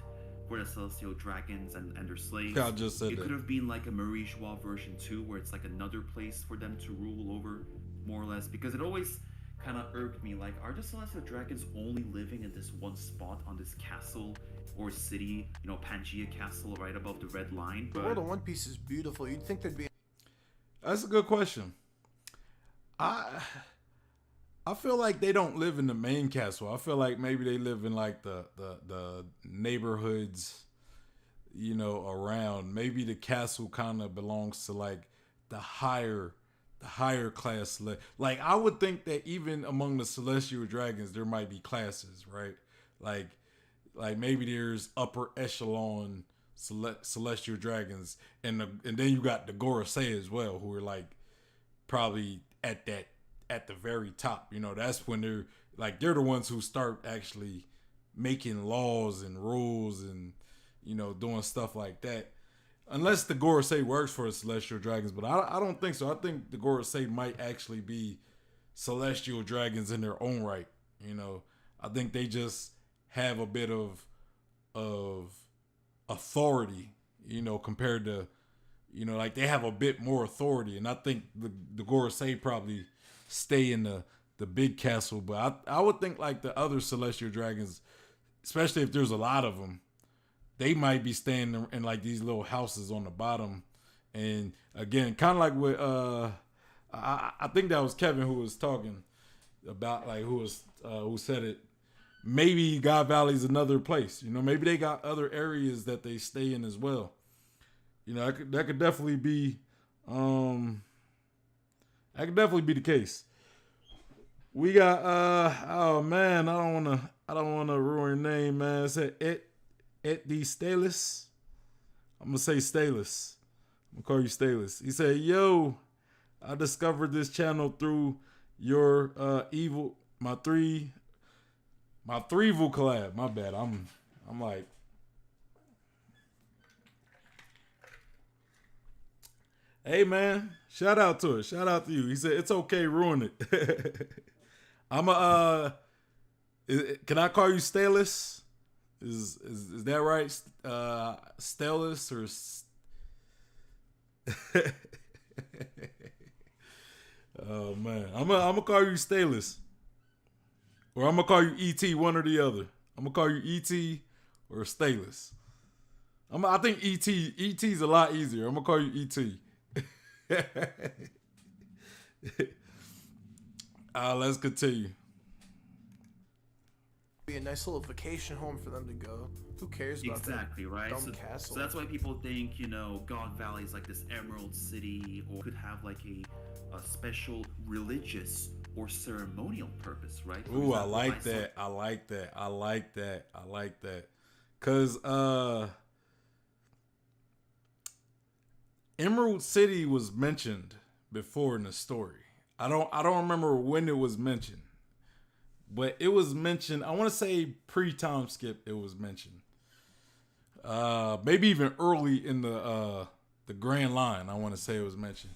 for the celestial dragons and their slaves. I just said it that. Could have been like a Marie Joie version 2, where it's like another place for them to rule over, more or less, because it always kind of irked me, like, are the celestial dragons only living in this one spot on this castle or city, you know, Pangea Castle right above the red line? The world of One Piece is beautiful. You'd think there'd be... That's a good question. I feel like they don't live in the main castle. I feel like maybe they live in like the neighborhoods, you know, around. Maybe the castle kind of belongs to like the higher class. Like I would think that even among the celestial dragons there might be classes, right? Like maybe there's upper echelon celestial dragons, and then you got the Gorosei as well, who are like probably at the very top. You know, that's when they're the ones who start actually making laws and rules and, you know, doing stuff like that. Unless the Gorosei works for the celestial dragons, but I don't think so. I think the Gorosei might actually be celestial dragons in their own right. You know, I think they just have a bit of authority, you know, compared to, you know, like they have a bit more authority. And I think the Gorosei probably stay in the big castle, but I would think like the other celestial dragons, especially if there's a lot of them, they might be staying in like these little houses on the bottom. And again, kind of like with I think that was Kevin who was talking about, like, who said it. Maybe God Valley's another place. You know, maybe they got other areas that they stay in as well. You know, that could definitely be the case. We got oh man, I don't wanna ruin your name, man. It said Et D Stalis. I'm gonna say Stalis. I'm gonna call you Stalis. He said, yo, I discovered this channel through your my three evil collab. My bad. I'm like, hey man, shout out to it. Shout out to you. He said it's okay, ruin it. Can I call you Stalis? Is that right? Stelis or oh man, I'm gonna call you Stalis, or I'm gonna call you ET, one or the other. I'm gonna call you ET or Stalis. I think ET's a lot easier. I'm gonna call you ET. Let's continue. Be a nice little vacation home for them to go. Who cares about exactly, right? Dumb castle. So that's why people think, you know, God Valley is like this emerald city, or could have like a special religious or ceremonial purpose, right? Ooh, I like that. I like that. Cause Emerald City was mentioned before in the story. I don't remember when it was mentioned, but it was mentioned. I want to say pre-time skip. It was mentioned. Maybe even early in the Grand Line. I want to say it was mentioned,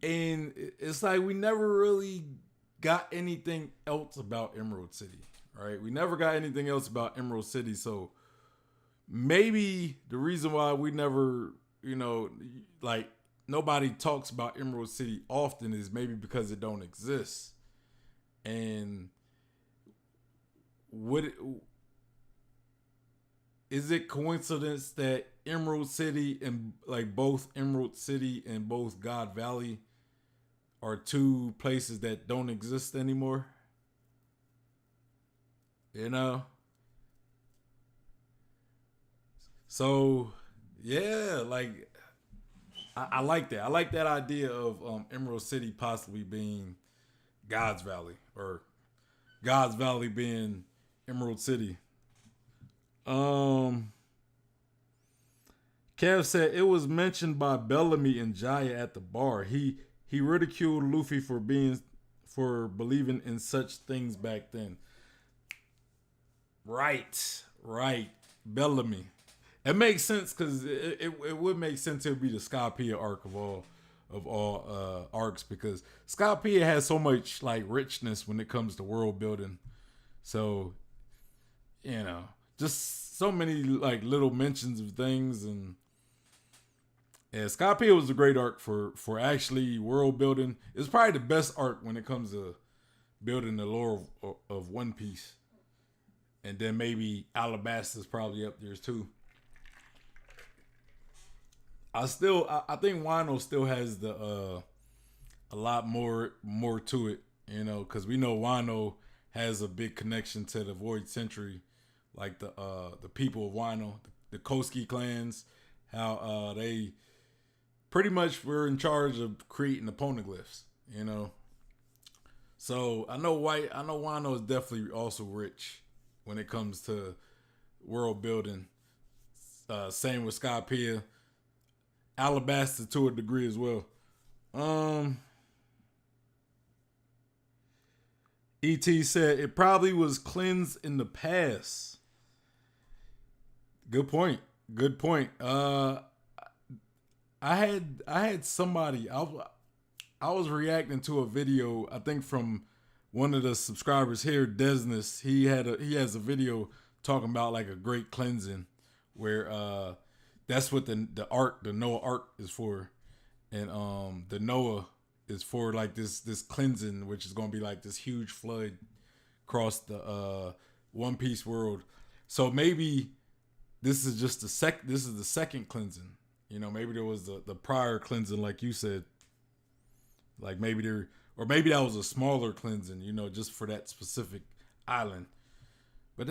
and it's like we never really got anything else about Emerald City, right? We never got anything else about Emerald City, so maybe the reason why we never, like nobody talks about Emerald City often is maybe because it don't exist. And is it coincidence that Emerald City and like both Emerald City and both God Valley are two places that don't exist anymore? So yeah, like I like that. I like that idea of Emerald City possibly being God's Valley, or God's Valley being Emerald City. Kev said it was mentioned by Bellamy and Jaya at the bar. He ridiculed Luffy for believing in such things back then. Right. Bellamy. It makes sense because it would make sense it would be the Skypiea arc of all arcs, because Skypiea has so much like richness when it comes to world building. So, just so many like little mentions of things, and yeah, Skypiea was a great arc for actually world building. It's probably the best arc when it comes to building the lore of One Piece. And then maybe Alabasta's probably up there too. I think Wano still has a lot more to it, because we know Wano has a big connection to the Void Century, like the people of Wano, the Koski clans, how they pretty much were in charge of creating the poneglyphs, So I know Wano is definitely also rich when it comes to world building. Same with Skypiea. Alabasta to a degree as well. ET said it probably was cleansed in the past. Good point. I had somebody. I was reacting to a video, I think from one of the subscribers here, Desness. He has a video talking about like a great cleansing, where that's what the Noah arc is for, and the Noah is for like this cleansing, which is gonna be like this huge flood across the One Piece world. So maybe this is just the second cleansing. Maybe there was the prior cleansing, like you said. Like maybe maybe that was a smaller cleansing, just for that specific island. But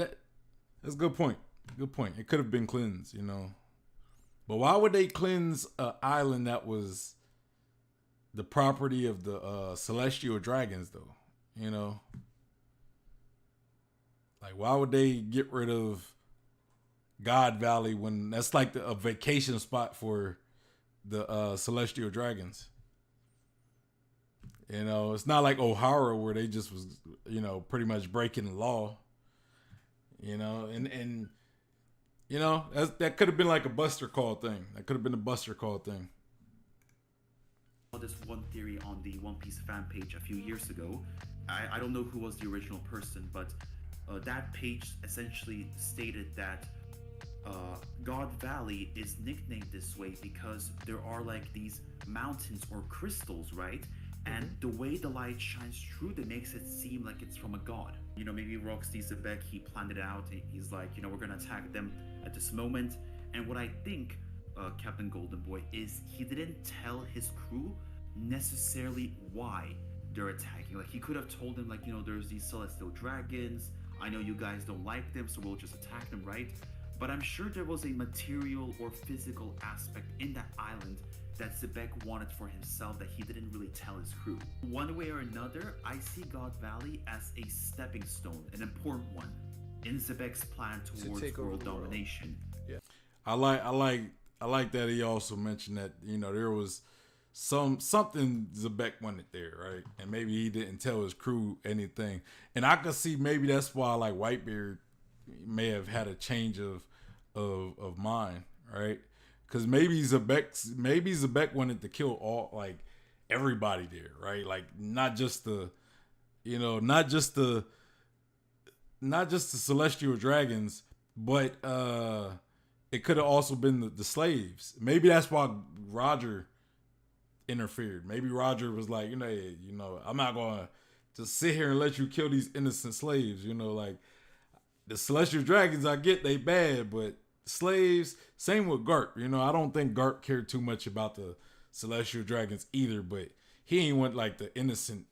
that's a good point. Good point. It could have been cleansed, But why would they cleanse an island that was the property of the celestial dragons, though? Like, why would they get rid of God Valley when that's like a vacation spot for the celestial dragons? It's not like O'Hara where they just was, pretty much breaking the law. And that could have been like a Buster Call thing. This one theory on the One Piece fan page a few years ago. I don't know who was the original person, but that page essentially stated that God Valley is nicknamed this way because there are like these mountains or crystals, right? And the way the light shines through them makes it seem like it's from a god. Maybe Roxy Xebec, he planned it out. He's like, we're gonna attack them at this moment. And what I think, Captain GoldenBoy, is he didn't tell his crew necessarily why they're attacking. Like, he could have told them, like, there's these celestial dragons. I know you guys don't like them, so we'll just attack them, right? But I'm sure there was a material or physical aspect in that island that Xebec wanted for himself that he didn't really tell his crew. One way or another, I see God Valley as a stepping stone, an important one, in Xebec's plan towards world domination. Yeah, I like I like that he also mentioned that, you know, there was something Xebec wanted there, right? And maybe he didn't tell his crew anything. And I could see maybe that's why like Whitebeard may have had a change of mind, right? Because maybe Xebec wanted to kill all like everybody there, right? Like not just the celestial dragons, but it could have also been the slaves. Maybe that's why Roger interfered. Maybe Roger was like, I'm not gonna just sit here and let you kill these innocent slaves. Like the celestial dragons, I get they bad, but slaves, same with Garp. I don't think Garp cared too much about the celestial dragons either, but he ain't want like the innocent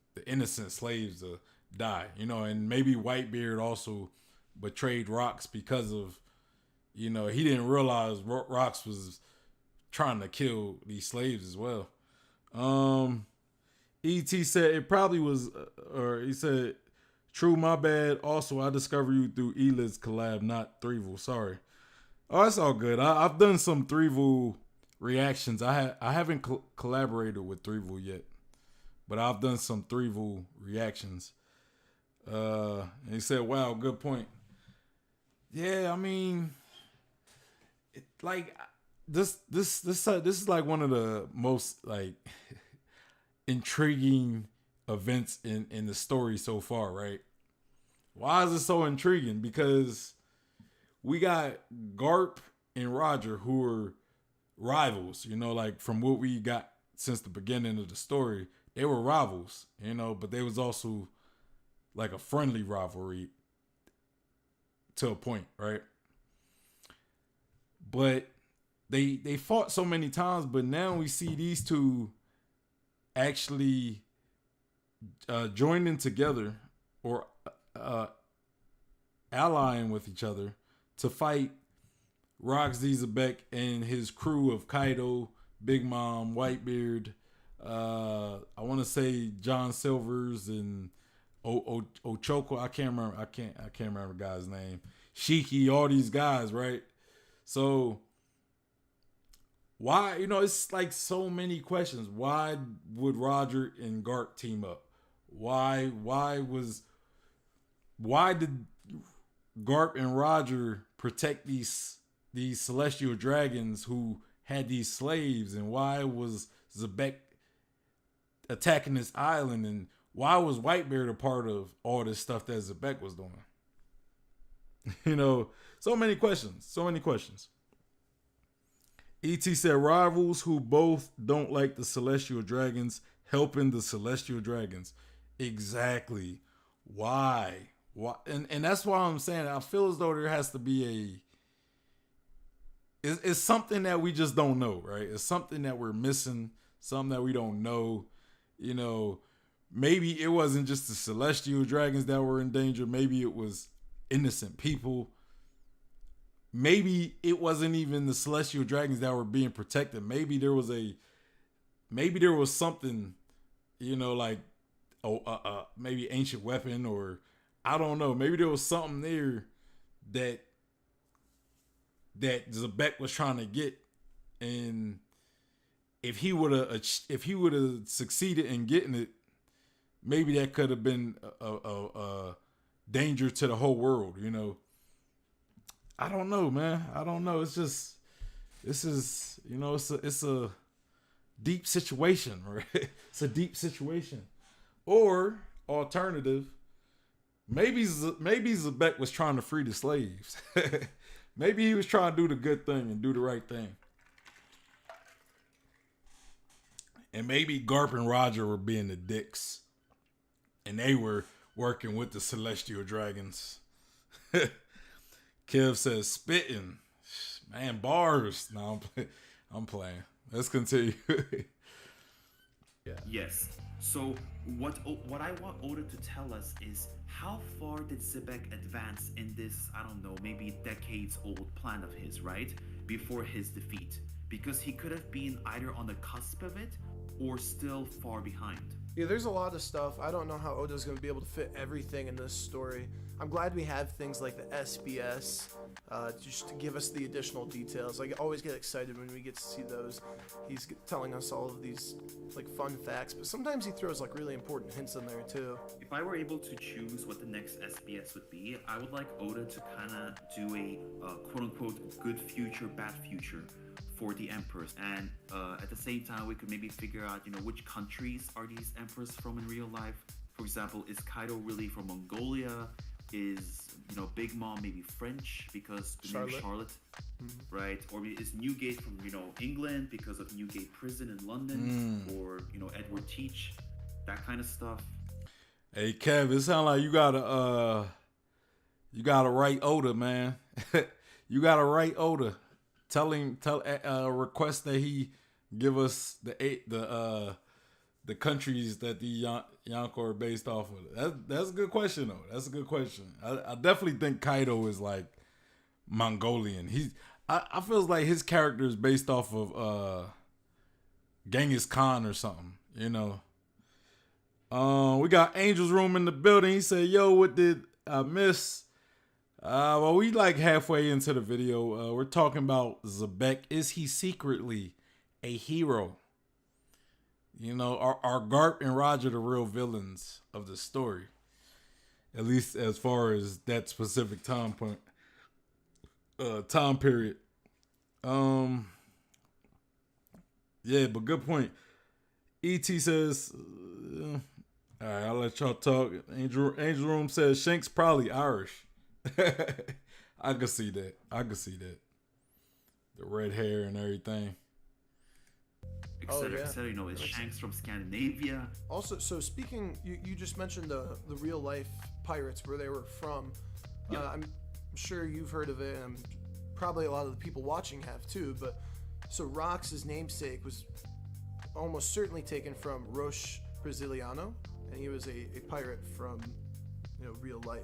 slaves to die. And maybe Whitebeard also betrayed Rox because of, he didn't realize Rox was trying to kill these slaves as well. ET said it probably was, or he said, "True, my bad. Also, I discovered you through Elid's collab, not Threevil. Sorry." Oh, that's all good. I've done some Threevil reactions. I haven't collaborated with Threevil yet, but I've done some Threevil reactions. And he said, "Wow, good point." Yeah, I mean, this is like one of the most like intriguing events in the story so far, right? Why is it so intriguing? Because we got Garp and Roger who are rivals, like from what we got since the beginning of the story, they were rivals, but they was also like a friendly rivalry to a point, right? But they fought so many times, but now we see these two actually joining together or allying with each other to fight Roxy Xebec and his crew of Kaido, Big Mom, Whitebeard, I want to say John Silvers and Ochoko. I can't remember the guy's name. Shiki, all these guys, right? So why, it's like so many questions. Why would Roger and Garp team up? Why did Garp and Roger protect these celestial dragons who had these slaves, and why was Xebec attacking this island, and why was Whitebeard a part of all this stuff that Xebec was doing? So many questions. ET said rivals who both don't like the celestial dragons helping the celestial dragons. Exactly. Why? And that's why I'm saying I feel as though there has to be it's something that we just don't know, right? It's something that we're missing, something that we don't know. Maybe it wasn't just the celestial dragons that were in danger. Maybe it was innocent people. Maybe it wasn't even the celestial dragons that were being protected. Maybe there was something, like maybe ancient weapon, or I don't know. Maybe there was something there that Xebec was trying to get, and if he would have succeeded in getting it, maybe that could have been a danger to the whole world. I don't know, man. I don't know. It's just it's a deep situation, right? It's a deep situation. Or alternative, maybe Xebec was trying to free the slaves. Maybe he was trying to do the good thing and do the right thing. And maybe Garp and Roger were being the dicks, and they were working with the celestial dragons. Kev says spitting, man, bars. No, I'm playing. Let's continue. Yeah. Yes. So what I want Oda to tell us is how far did Xebec advance in this, I don't know, maybe decades old plan of his, right? Before his defeat. Because he could have been either on the cusp of it or still far behind. Yeah, there's a lot of stuff. I don't know how Oda's going to be able to fit everything in this story. I'm glad we have things like the SBS just to give us the additional details. I always get excited when we get to see those. He's telling us all of these like fun facts, but sometimes he throws like really important hints in there too. If I were able to choose what the next SBS would be, I would like Oda to kind of do a quote-unquote good future, bad future for the emperors, and at the same time we could maybe figure out, which countries are these emperors from in real life. For example, is Kaido really from Mongolia? Is Big Mom maybe French because the name Charlotte, right? Or is Newgate from England because of Newgate Prison in London, or Edward Teach, that kind of stuff. Hey Kev, it sounds like you gotta write Oda, man. You gotta write Oda. Request that he give us the countries that the Yonko are based off of. That's a good question though. That's a good question. I definitely think Kaido is like Mongolian. I feel like his character is based off of Genghis Khan or something. We got Angel's Room in the building. He said, "Yo, what did I miss?" Well, we like halfway into the video. We're talking about Xebec. Is he secretly a hero? Are Garp and Roger the real villains of the story? At least as far as that specific time period. Yeah, but good point. E.T. says, all right, I'll let y'all talk. Angel Room says Shanks probably Irish. I could see that. The red hair and everything. Etc. Is Shanks from Scandinavia? Also, so speaking, you just mentioned the real life pirates, where they were from. Yep. I'm sure you've heard of it, and probably a lot of the people watching have too. But so Rox's namesake was almost certainly taken from Roche Brasiliano, and he was a pirate from real life.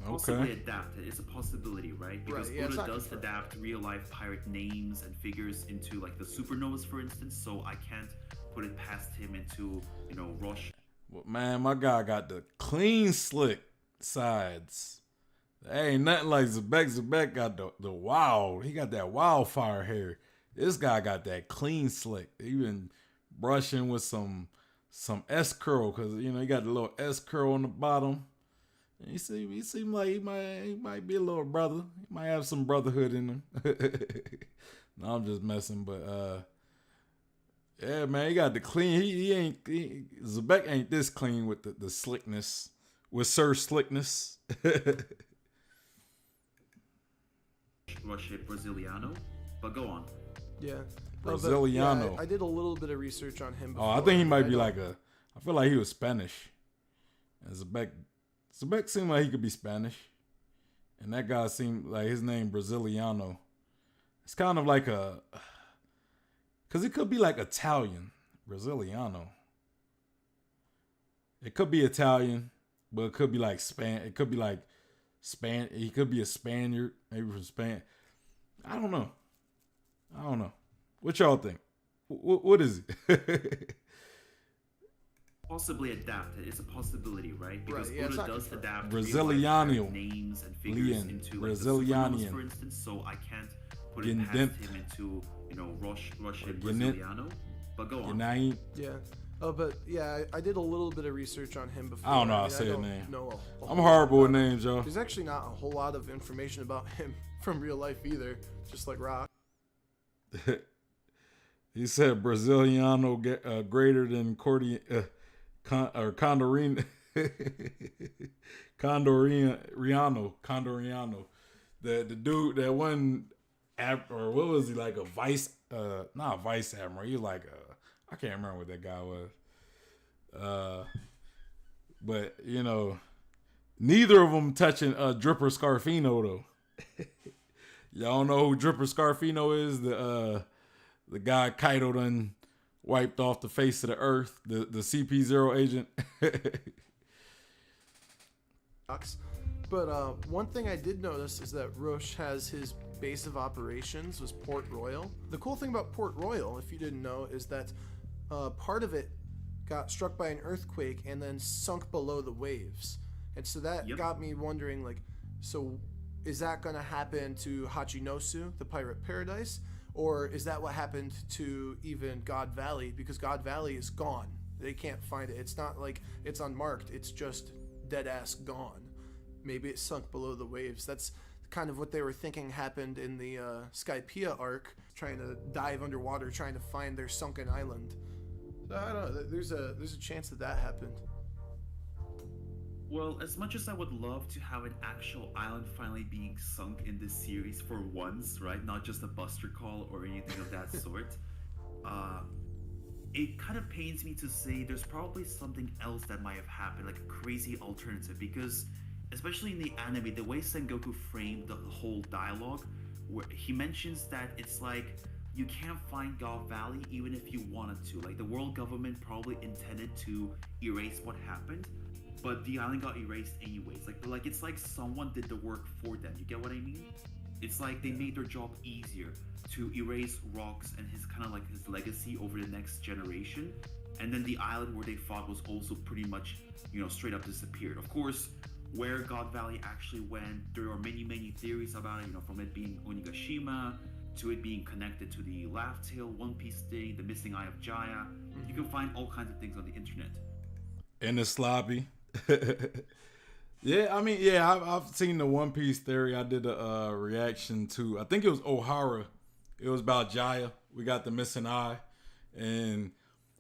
Possibly adapted. It's a possibility, right? Because Oda does confirmed. adapt real life pirate names and figures into like the supernovas, for instance. So I can't put it past him into Roche. Well, man, my guy got the clean slick sides. There ain't nothing like Xebec. Xebec got the wild. He got that wildfire hair. This guy got that clean slick. Even brushing with some S curl, because he got the little S curl on the bottom. He seem like he might be a little brother. He might have some brotherhood in him. No, I'm just messing, but yeah, man, he got the clean. Xebec ain't this clean with the slickness, with Sir Slickness. Roche Brasiliano, but go on. Yeah. Brasiliano. I did a little bit of research on him before. I think he might be I feel like he was Spanish. And Xebec seemed like he could be Spanish. And that guy seemed like his name Brasiliano. It's kind of like because it could be like Italian. Brasiliano. It could be Italian, but it could be like It could be like He could be a Spaniard, maybe from Spain. I don't know. What y'all think? What is it? Possibly adapted. It's a possibility, right? Because Oda does adapt Brasiliano names and figures into like the supernovas, for instance. So I can't put it past him into Roche Brasiliano. But go on. Yeah. But yeah, I did a little bit of research on him before. I don't know how to say his name. I'm horrible with names, y'all. There's actually not a whole lot of information about him from real life either, just like Rock. He said Brasiliano greater than Condoriano. The dude, that one, or what was he, like a vice, not a vice admiral. He was like I can't remember what that guy was. But neither of them touching Dripper Scarfino though. Y'all know who Dripper Scarfino is? The guy Kaido done wiped off the face of the earth. The CP0 agent. But one thing I did notice is that Roche has his base of operations was Port Royal. The cool thing about Port Royal, if you didn't know, is that part of it got struck by an earthquake and then sunk below the waves. And so that Yep. got me wondering, like, so is that going to happen to Hachinosu, the pirate paradise? Or is that what happened to even God Valley? Because God Valley is gone. They can't find it. It's not like it's unmarked. It's just dead ass gone. Maybe it sunk below the waves. That's kind of what they were thinking happened in the Skypiea arc, trying to dive underwater, trying to find their sunken island. So I don't know. There's a chance that happened. Well, as much as I would love to have an actual island finally being sunk in this series for once, right? Not just a buster call or anything of that sort. Uh, it kind of pains me to say there's probably something else that might have happened, like a crazy alternative, because especially in the anime, the way Sengoku framed the whole dialogue, where he mentions that it's like you can't find God Valley even if you wanted to. Like the world government probably intended to erase what happened, but the island got erased anyways. Like it's like someone did the work for them. You get what I mean? It's like they made their job easier to erase Rocks and his kind of like his legacy over the next generation. And then the island where they fought was also pretty much, straight up disappeared. Of course, where God Valley actually went, there are many theories about it, from it being Onigashima to it being connected to the Laugh Tale, One Piece thing, the missing eye of Jaya. You can find all kinds of things on the internet. And the sloppy. Yeah, I mean, yeah, I've seen the One Piece theory. I did a reaction to, I think it was Ohara. It was about Jaya. We got the missing eye, and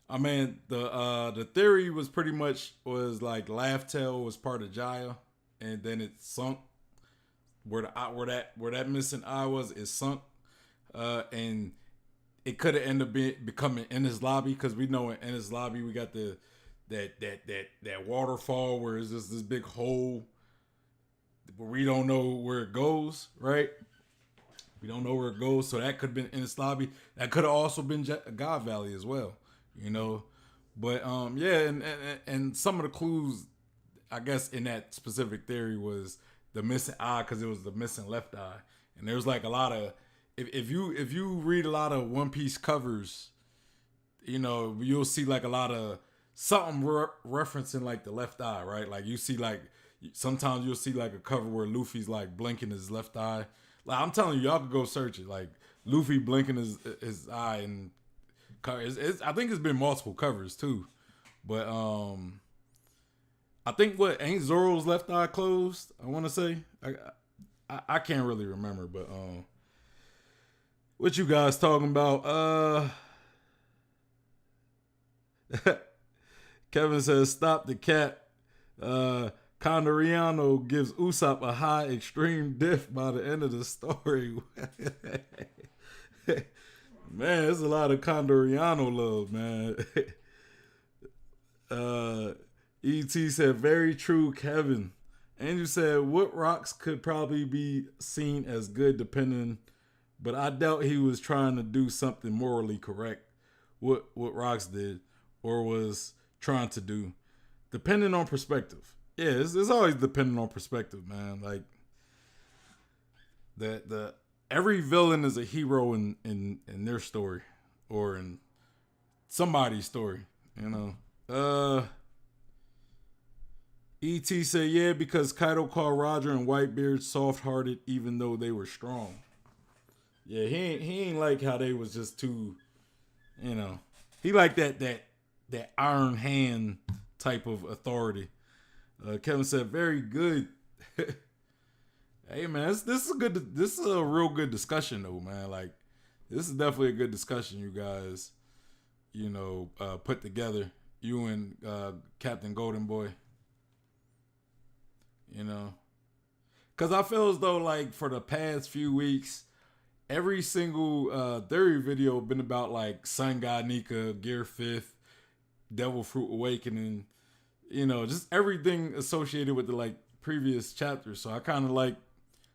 I mean the theory was pretty much was like Laugh Tale was part of Jaya, and then it sunk where that missing eye was. It sunk, and it could have ended up becoming Enies Lobby, because we know in Enies Lobby we got that waterfall where it's just this big hole where we don't know where it goes, right? We don't know where it goes, so that could have been Enies Lobby. That could have also been God Valley as well, But yeah, and some of the clues, I guess, in that specific theory was the missing eye, because it was the missing left eye, and there's like a lot of if you read a lot of One Piece covers, you'll see like a lot of something referencing like the left eye, right? Like you see like sometimes you'll see like a cover where Luffy's like blinking his left eye. Like I'm telling you, y'all could go search it. Like Luffy blinking his eye, and I think it's been multiple covers too. But I think ain't Zoro's left eye closed? I want to say I can't really remember, but what you guys talking about? Kevin says, "Stop the cat." Condoriano gives Usopp a high extreme diff by the end of the story. Man, there's a lot of Condoriano love, man. E.T. said, "Very true, Kevin." Andrew said, "What Rocks could probably be seen as good depending, but I doubt he was trying to do something morally correct. What Rocks did or was trying to do, depending on perspective." Yeah, it's always depending on perspective, man. Like the every villain is a hero in their story or in somebody's story, E.T. said, "Yeah, because Kaido called Roger and Whitebeard soft-hearted even though they were strong." Yeah, he ain't like how they was just too, he like that iron hand type of authority. Kevin said, "Very good." Hey man, this is a real good discussion though, man. Like this is definitely a good discussion you guys, put together. You and Captain GoldenBoy. Because I feel as though like for the past few weeks, every single theory video been about like Sun God Nika, Gear 5th, Devil Fruit Awakening, just everything associated with the like previous chapters. So I kind of like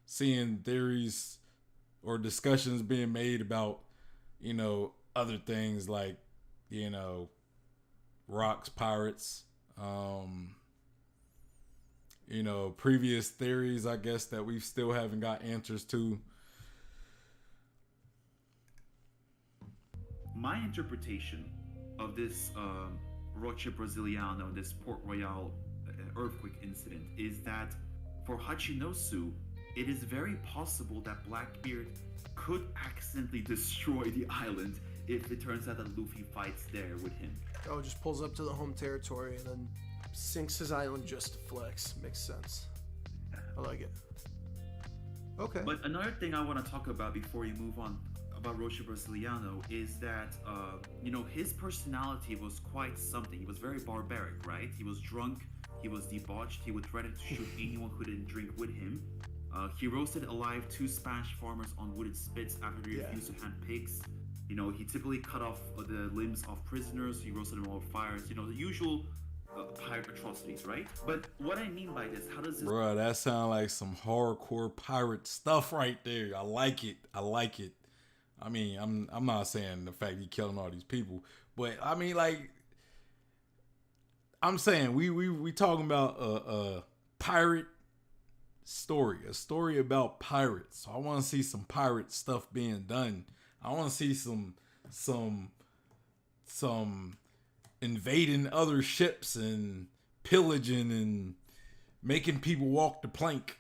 seeing theories or discussions being made about, other things like, Rocks, Pirates, previous theories, I guess, that we still haven't got answers to. My interpretation of this Roche Brasiliano, this Port Royal earthquake incident is that for Hachinosu, it is very possible that Blackbeard could accidentally destroy the island if it turns out that Luffy fights there with him. Oh, just pulls up to the home territory and then sinks his island just to flex. Makes sense. I like it. Okay. But another thing I want to talk about before you move on about Rocha Brasiliano is that, his personality was quite something. He was very barbaric, right? He was drunk, he was debauched, he would threaten to shoot anyone who didn't drink with him. He roasted alive 2 Spanish farmers on wooden spits after they refused to hand pigs. He typically cut off the limbs of prisoners, he roasted them over fires, the usual pirate atrocities, right? But what I mean by this, how does this... Bruh, that sound like some hardcore pirate stuff right there. I like it. I mean, I'm not saying the fact he killing all these people, but I mean, like, I'm saying we talking about a pirate story, a story about pirates. So I want to see some pirate stuff being done. I want to see some invading other ships and pillaging and making people walk the plank.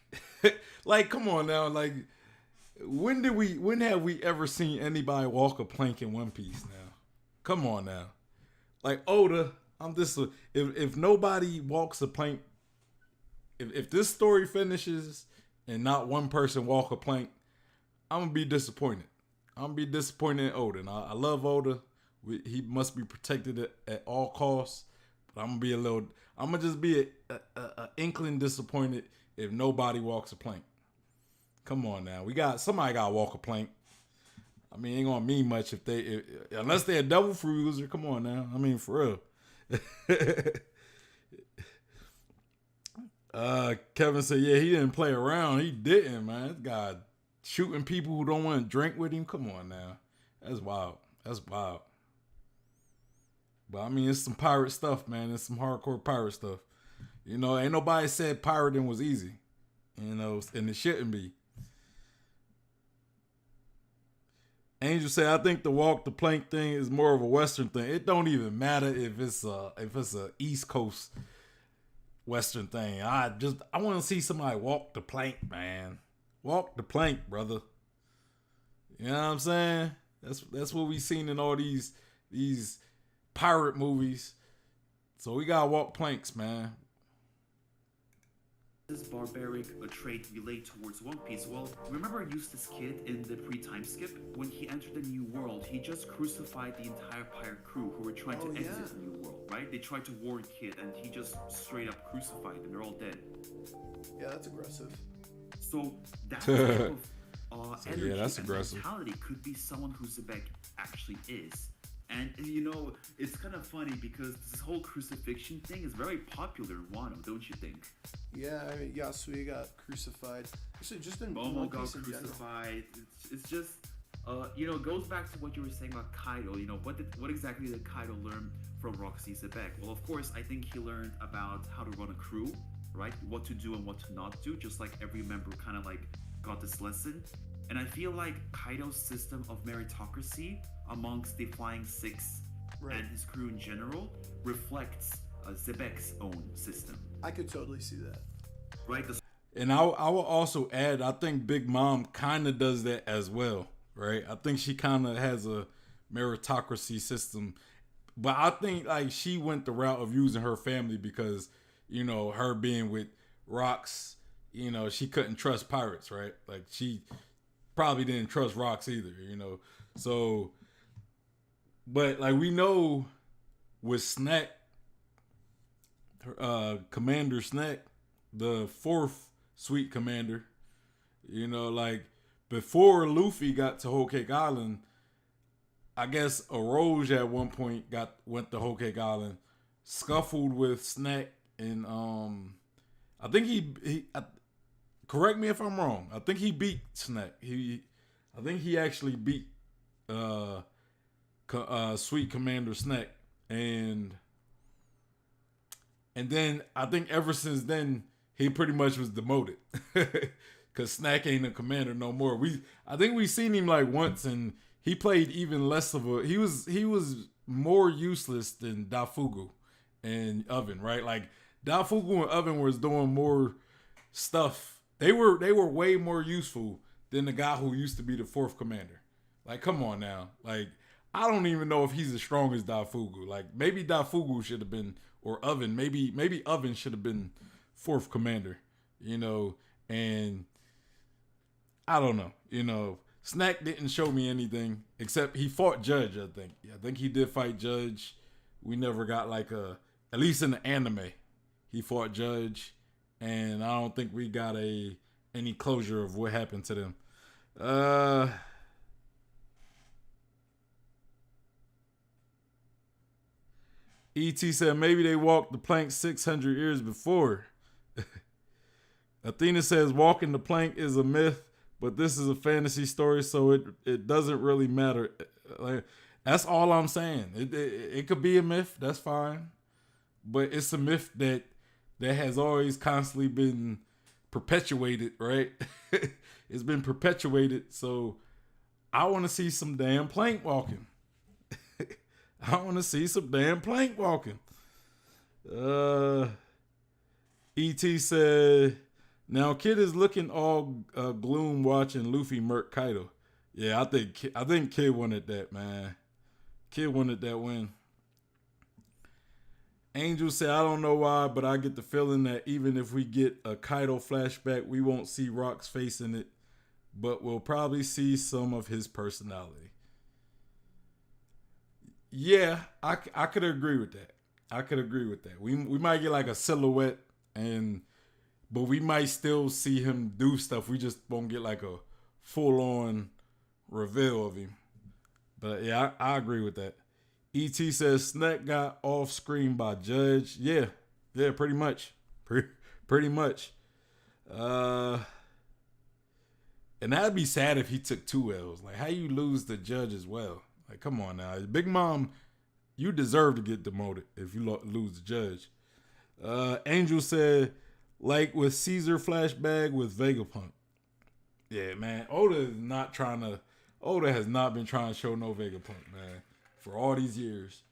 Like, come on now. Like, when have we ever seen anybody walk a plank in One Piece now? Come on now. Like, Oda, if nobody walks a plank, if this story finishes and not one person walk a plank, I'm going to be disappointed. I'm going to be disappointed in Oda. And I love Oda. He must be protected at all costs. But I'm going to just be a inkling disappointed if nobody walks a plank. Come on now. Somebody got to walk a plank. I mean, it ain't going to mean much unless they're a double free user. Come on now. I mean, for real. Kevin said, yeah, he didn't play around. He didn't, man. This guy shooting people who don't want to drink with him. Come on now. That's wild. But I mean, it's some pirate stuff, man. It's some hardcore pirate stuff. Ain't nobody said pirating was easy. And it shouldn't be. Angel said, I think the walk the plank thing is more of a Western thing. It don't even matter if it's a East Coast Western thing. I want to see somebody walk the plank, man. Walk the plank, brother. You know what I'm saying? That's what we seen in all these pirate movies. So we gotta walk planks, man. This barbaric trait relate towards One Piece? Well, remember Eustace Kid in the pre-time skip? When he entered the New World, he just crucified the entire pirate crew who were trying to exit the New World, right? They tried to warn Kid, and he just straight up crucified them. They're all dead. Yeah, that's aggressive. So that type of energy that's and aggressive. mentality could be someone who Xebec actually is. And it's kind of funny because this whole crucifixion thing is very popular in Wano, don't you think? Yeah, I mean, Yasui got crucified. Actually, just in Momo One got Piece in crucified. It's just, it goes back to what you were saying about Kaido. What exactly did Kaido learn from Roxy Xebec? Well, of course, I think he learned about how to run a crew, right? What to do and what to not do, just like every member kind of like got this lesson. And I feel like Kaido's system of meritocracy amongst the Flying Six and his crew in general reflects Xebec's own system. I could totally see that. Right? And I will also add, I think Big Mom kind of does that as well, right? I think she kind of has a meritocracy system. But I think like she went the route of using her family because, her being with Rocks, she couldn't trust pirates, right? Like she probably didn't trust Rocks either, So, but like we know with Snack, Commander Snack, the 4th Sweet Commander, like before Luffy got to Whole Cake Island, I guess Oroge at one point went to Whole Cake Island, scuffled with Snack, and I think he correct me if I'm wrong. I think he beat Snack. I think he actually beat Sweet Commander Snack, and then I think ever since then he pretty much was demoted because Snack ain't a commander no more. I think we seen him like once, and he played even less of a. He was more useless than Dafugu and Oven, right? Like Dafugu and Oven was doing more stuff. They were way more useful than the guy who used to be the fourth commander. Like, come on now. Like, I don't even know if he's as strong as Dafugu. Like, maybe Dafugu should have been, or Oven. Maybe Oven should have been fourth commander. And I don't know. Snack didn't show me anything except he fought Judge. I think he did fight Judge. We never got like at least in the anime, he fought Judge, and I don't think we got any closure of what happened to them. ET said maybe they walked the plank 600 years before. Athena says walking the plank is a myth, but this is a fantasy story, so it doesn't really matter. Like, that's all I'm saying. It could be a myth. That's fine, but it's a myth that has always constantly been perpetuated, right? It's been perpetuated, so I want to see some damn plank walking. I want to see some damn plank walking. E.T. said, now Kid is looking all gloom watching Luffy murk Kaido. Yeah, I think Kid wanted that, man. Kid wanted that win. Angel said, I don't know why, but I get the feeling that even if we get a Kaido flashback, we won't see Rock's face in it, but we'll probably see some of his personality. Yeah, I could agree with that. We might get like a silhouette, but we might still see him do stuff. We just won't get like a full-on reveal of him. But yeah, I agree with that. ET says Snack got off screen by Judge. Yeah, pretty much. Pretty much. And that'd be sad if he took 2 L's. Like, how you lose the Judge as well? Like, come on now. Big Mom, you deserve to get demoted if you lose the Judge. Angel said, like with Caesar flashback with Vegapunk. Yeah, man. Oda has not been trying to show no Vegapunk, man, for all these years.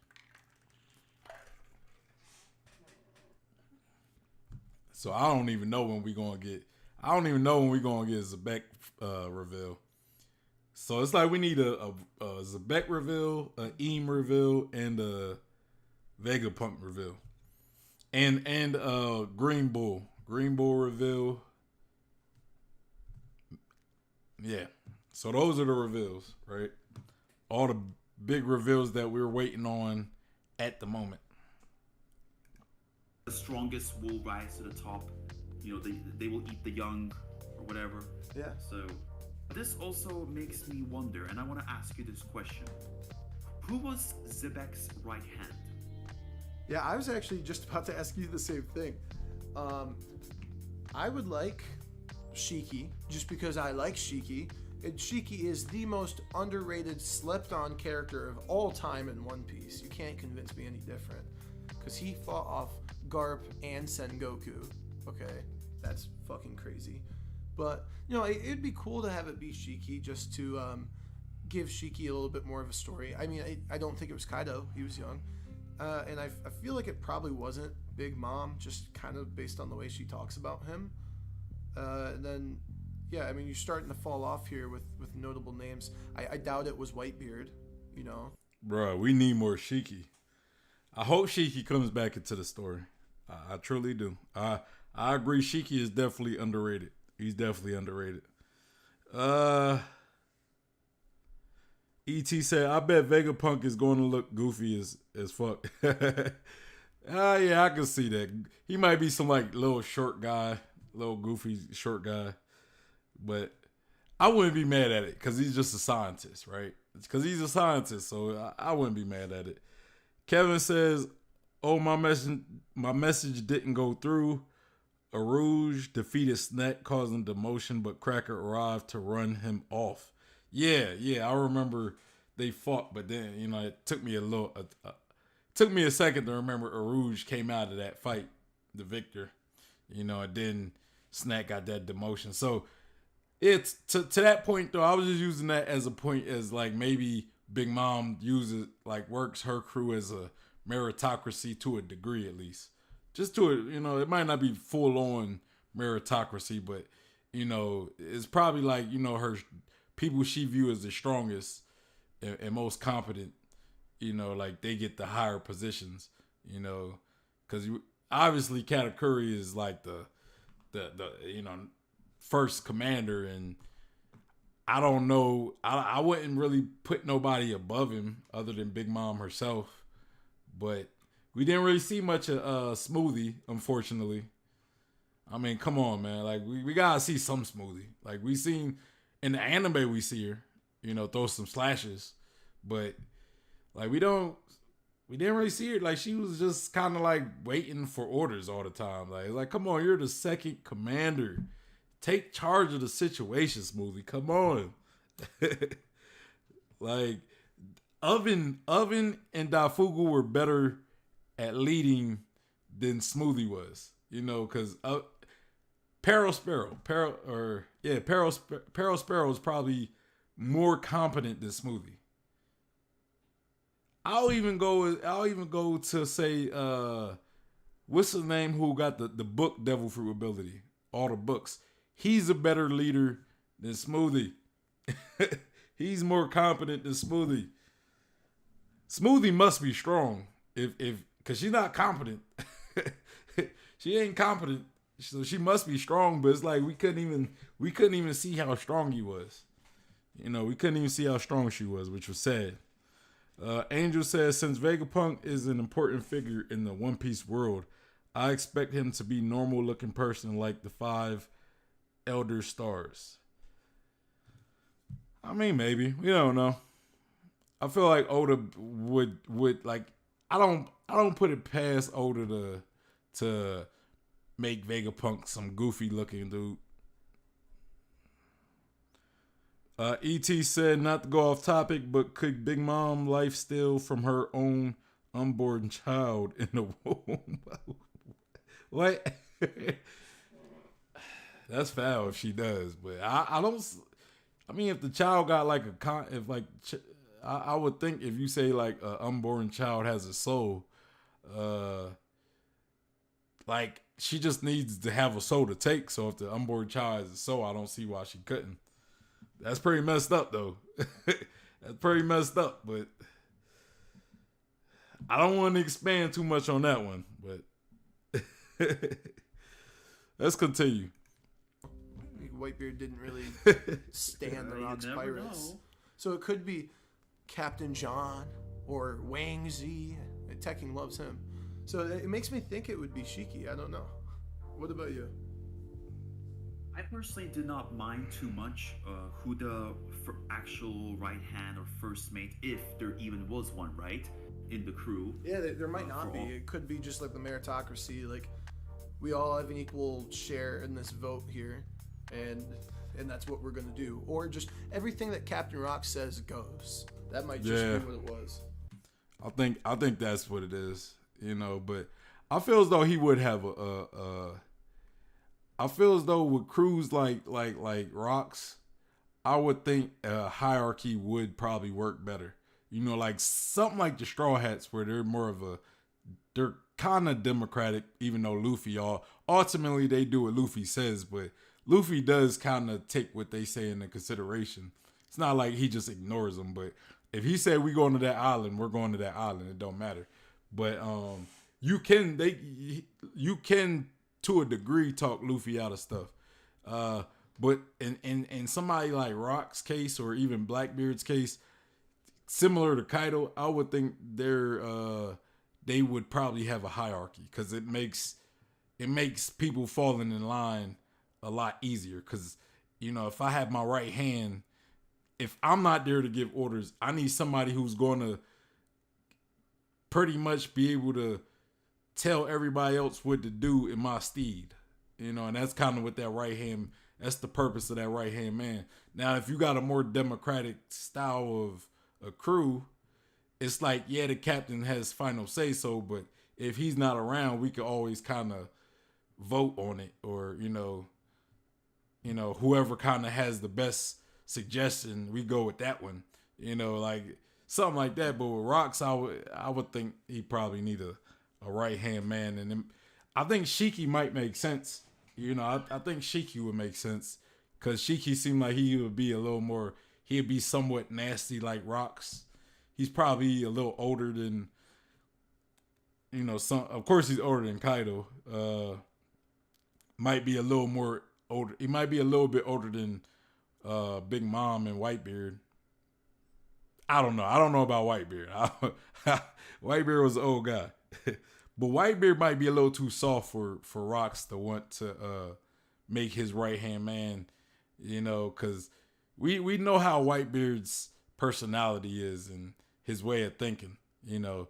So I don't even know when we're gonna get Xebec reveal. So it's like we need a Xebec reveal, an Eam reveal, and a Vegapunk reveal. And Green Bull reveal. Yeah. So those are the reveals, right? All the big reveals that we're waiting on at the moment. The strongest will rise to the top. They will eat the young or whatever. Yeah. So this also makes me wonder, and I want to ask you this question. Who was Xebec's right hand? Yeah, I was actually just about to ask you the same thing. I would like Shiki, just because I like Shiki. And Shiki is the most underrated, slept-on character of all time in One Piece. You can't convince me any different. Because he fought off Garp and Sengoku. Okay, that's fucking crazy. But, it'd be cool to have it be Shiki, just to give Shiki a little bit more of a story. I mean, I don't think it was Kaido. He was young. And I feel like it probably wasn't Big Mom, just kind of based on the way she talks about him. And then, yeah, I mean, you're starting to fall off here with notable names. I doubt it was Whitebeard, Bro, we need more Shiki. I hope Shiki comes back into the story. I truly do. I agree. Shiki is definitely underrated. He's definitely underrated. E.T. said, I bet Vegapunk is going to look goofy as fuck. Yeah, I can see that. He might be some like little goofy short guy. But I wouldn't be mad at it because he's just a scientist, right? It's because he's a scientist, so I wouldn't be mad at it. Kevin says, oh, my message didn't go through. Arouge defeated Snack, causing demotion, but Cracker arrived to run him off. Yeah, I remember they fought, but then, it took me a second to remember Arouge came out of that fight, the victor, and then Snack got that demotion. So it's to that point though, I was just using that as a point as like maybe Big Mom works her crew as a meritocracy to a degree, at least just to it, it might not be full on meritocracy, but it's probably like her people she view as the strongest and most competent. Like they get the higher positions. Because obviously Katakuri is like the first commander, and I don't know. I wouldn't really put nobody above him other than Big Mom herself. But we didn't really see much of Smoothie, unfortunately. I mean, come on, man. Like we gotta see some Smoothie. Like we seen in the anime, we see her, throw some slashes, but like we didn't really see her. Like she was just kind of like waiting for orders all the time. Like come on, you're the second commander. Take charge of the situation, Smoothie. Come on. Like Oven and Dafugu were better at leading than Smoothie was. Because Peril Sparrow is probably more competent than Smoothie. I'll even go to say what's his name who got the book Devil Fruit ability, all the books. He's a better leader than Smoothie. He's more competent than Smoothie. Smoothie must be strong because she's not competent. She ain't competent, so she must be strong. But it's like we couldn't even see how strong he was. We couldn't even see how strong she was, which was sad. Angel says, since Vegapunk is an important figure in the One Piece world, I expect him to be normal looking person like the 5 Elder Stars. I mean, maybe. We don't know. I feel like Oda would like. I don't put it past Oda to make Vegapunk some goofy looking dude. E.T. said, not to go off topic, but could Big Mom life steal from her own unborn child in the womb? What? That's foul if she does, but I don't. I mean, if the child got like I would think if you say like an unborn child has a soul, like she just needs to have a soul to take. So if the unborn child has a soul, I don't see why she couldn't. That's pretty messed up, though. That's pretty messed up, but I don't want to expand too much on that one. But let's continue. Whitebeard didn't really stand the Rocks Pirates. Know. So it could be Captain John or Wang Zi. Tekking loves him. So it makes me think it would be Shiki. I don't know. What about you? I personally do not mind too much who the actual right hand or first mate, if there even was one, right, in the crew. Yeah, there might not be. It could be just like the meritocracy. Like we all have an equal share in this vote here, and that's what we're gonna do. Or just everything that Captain Rock says goes. That might just be what it was. I think that's what it is. But I feel as though he would have I feel as though with crews like Rocks, I would think a hierarchy would probably work better. Like something like the Straw Hats, where they're kind of democratic, even though Luffy ultimately they do what Luffy says, but Luffy does kind of take what they say into consideration. It's not like he just ignores them, but if he said we going to that island, we're going to that island. It don't matter. But you can to a degree talk Luffy out of stuff. But in somebody like Rock's case or even Blackbeard's case, similar to Kaido, I would think they would probably have a hierarchy because it makes people falling in line a lot easier. Because if I have my right hand, if I'm not there to give orders, I need somebody who's going to pretty much be able to tell everybody else what to do in my steed, and that's kind of what that right hand, that's the purpose of that right hand man. Now, if you got a more democratic style of a crew, it's like, yeah, the captain has final say so, but if he's not around, we could always kind of vote on it, or, whoever kind of has the best suggestion, we go with that one, like something like that. But with Rocks, I would think he probably need a right hand man, and I think Shiki might make sense. You know, I think Shiki would make sense because Shiki seemed like he would be a little more. He'd be somewhat nasty like Rocks. He's probably a little older than, you know, some. Of course, he's older than Kaido. Might be a little more older. He might be a little bit older than Big Mom and Whitebeard. I don't know. I don't know about Whitebeard. Whitebeard was an old guy. But Whitebeard might be a little too soft for Rocks to want to make his right hand man, you know, because we know how Whitebeard's personality is and his way of thinking, you know.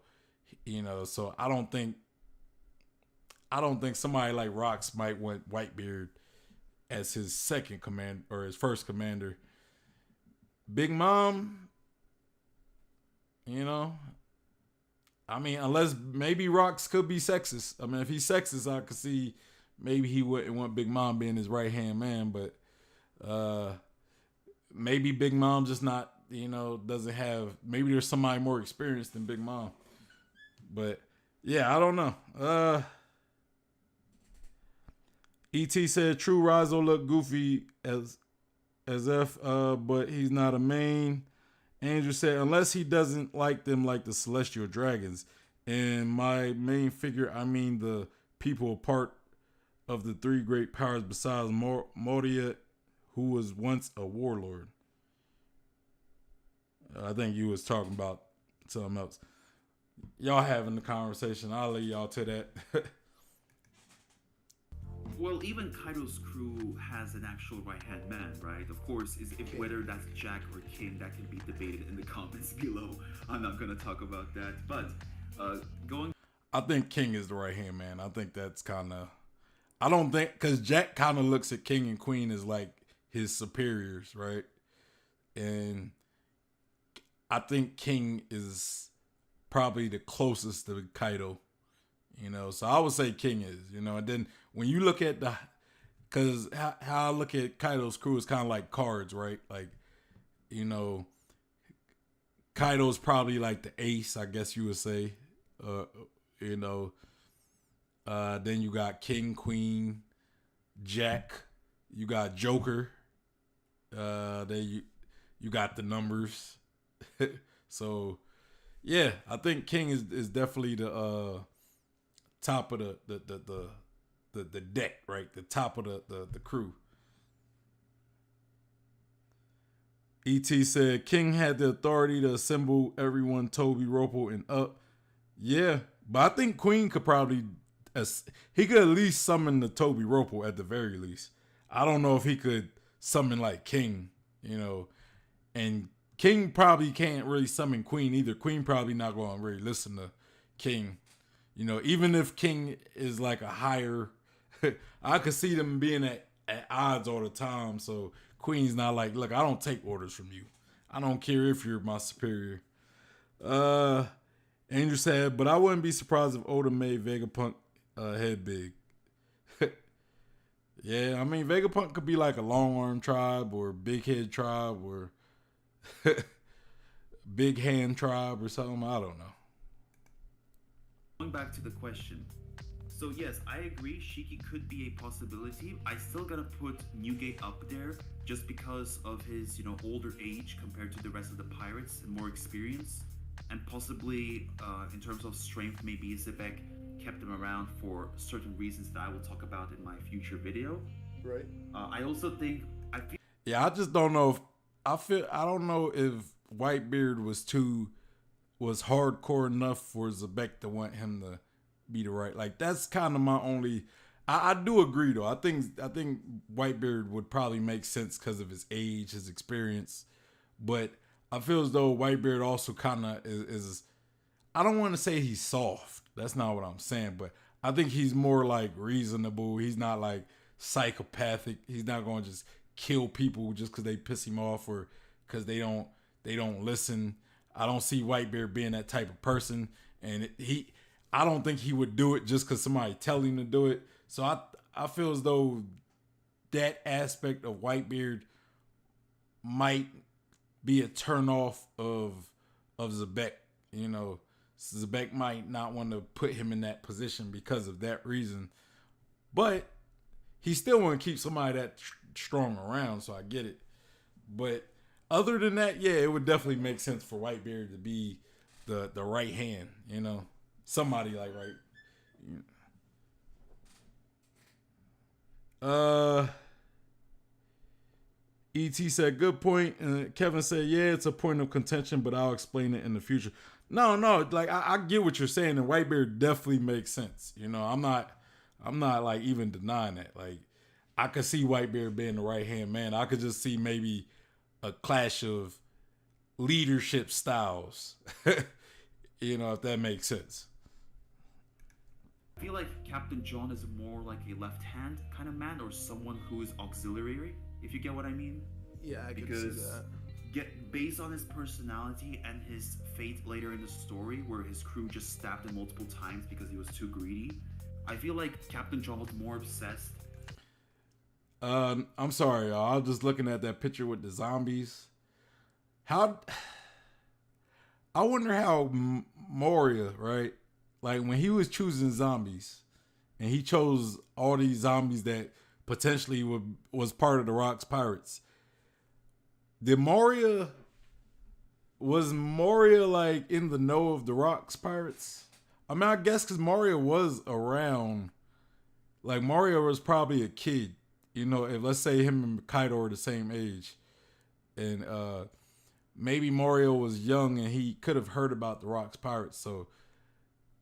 So I don't think somebody like Rocks might want Whitebeard as his second command or his first commander. Big Mom, you know. I mean, unless maybe Rocks could be sexist. I mean, if he's sexist, I could see maybe he wouldn't want Big Mom being his right hand man. But maybe Big Mom just not, you know, doesn't have. Maybe there's somebody more experienced than Big Mom. But yeah, I don't know. ET said True Rizzo looked goofy as if, but he's not a main. Andrew said, unless he doesn't like them like the Celestial Dragons. And my main figure, I mean the people a part of the three great powers besides Moria, who was once a warlord. I think you was talking about something else. Y'all having the conversation. I'll leave y'all to that. Well, even Kaido's crew has an actual right-hand man, right? Of course, whether that's Jack or King, that can be debated in the comments below. I'm not going to talk about that. But I think King is the right-hand man. I think that's kind of... I don't think... Because Jack kind of looks at King and Queen as like his superiors, right? And I think King is probably the closest to Kaido. You know, so I would say King is, you know, and then when you look at because how I look at Kaido's crew is kind of like cards, right? Like, you know, Kaido's probably like the ace, I guess you would say, you know, then you got King, Queen, Jack, you got Joker, then you got the numbers. So, yeah, I think King is definitely the, top of the deck, right? The top of the crew. E.T. said King had the authority to assemble everyone, Toby, Roppo, and Up. Yeah, but I think Queen could probably he could at least summon the Toby Roppo at the very least. I don't know if he could summon like King, you know, and King probably can't really summon Queen either. Queen probably not going to really listen to King. You know, even if King is like a higher, I could see them being at odds all the time. So Queen's not like, look, I don't take orders from you. I don't care if you're my superior. Andrew said, but I wouldn't be surprised if Oda made Vegapunk head big. Yeah, I mean, Vegapunk could be like a long arm tribe or big head tribe or big hand tribe or something. I don't know. Going back to the question. So yes, I agree, Shiki could be a possibility. I still gotta put Newgate up there just because of his, you know, older age compared to the rest of the pirates and more experience. And possibly, in terms of strength, maybe Xebec kept him around for certain reasons that I will talk about in my future video. Right. I also think Yeah, I just don't know if I don't know if Whitebeard was hardcore enough for Xebec to want him to be the right. Like that's kind of my only. I do agree though. I think Whitebeard would probably make sense because of his age, his experience, but I feel as though Whitebeard also kind of is. I don't want to say he's soft. That's not what I'm saying, but I think he's more like reasonable. He's not like psychopathic. He's not going to just kill people just because they piss him off or because they don't listen. I don't see Whitebeard being that type of person, and I don't think he would do it just because somebody tell him to do it. So I feel as though that aspect of Whitebeard might be a turn off of Xebec, you know. Xebec might not want to put him in that position because of that reason. But he still want to keep somebody that strong around, so I get it. But other than that, yeah, it would definitely make sense for Whitebeard to be the right hand, you know, somebody like ET said, good point. And Kevin said, yeah, it's a point of contention, but I'll explain it in the future. No, like I get what you're saying, and Whitebeard definitely makes sense. You know, I'm not like even denying that. Like, I could see Whitebeard being the right hand man. I could just see maybe a clash of leadership styles. You know, if that makes sense. I feel like Captain John is more like a left hand kind of man, or someone who is auxiliary, if you get what I mean. Yeah, I could see that. Based on his personality and his fate later in the story, where his crew just stabbed him multiple times because he was too greedy, I feel like Captain John was more obsessed. I'm sorry, y'all. I was just looking at that picture with the zombies. I wonder how Moria, right? Like when he was choosing zombies, and he chose all these zombies that potentially was part of the Rock's Pirates. Was Moria like in the know of the Rock's Pirates? I mean, I guess because Moria was around. Like Moria was probably a kid, you know. If let's say him and Kaido are the same age, and maybe Moria was young and he could have heard about the Rock's Pirates. So,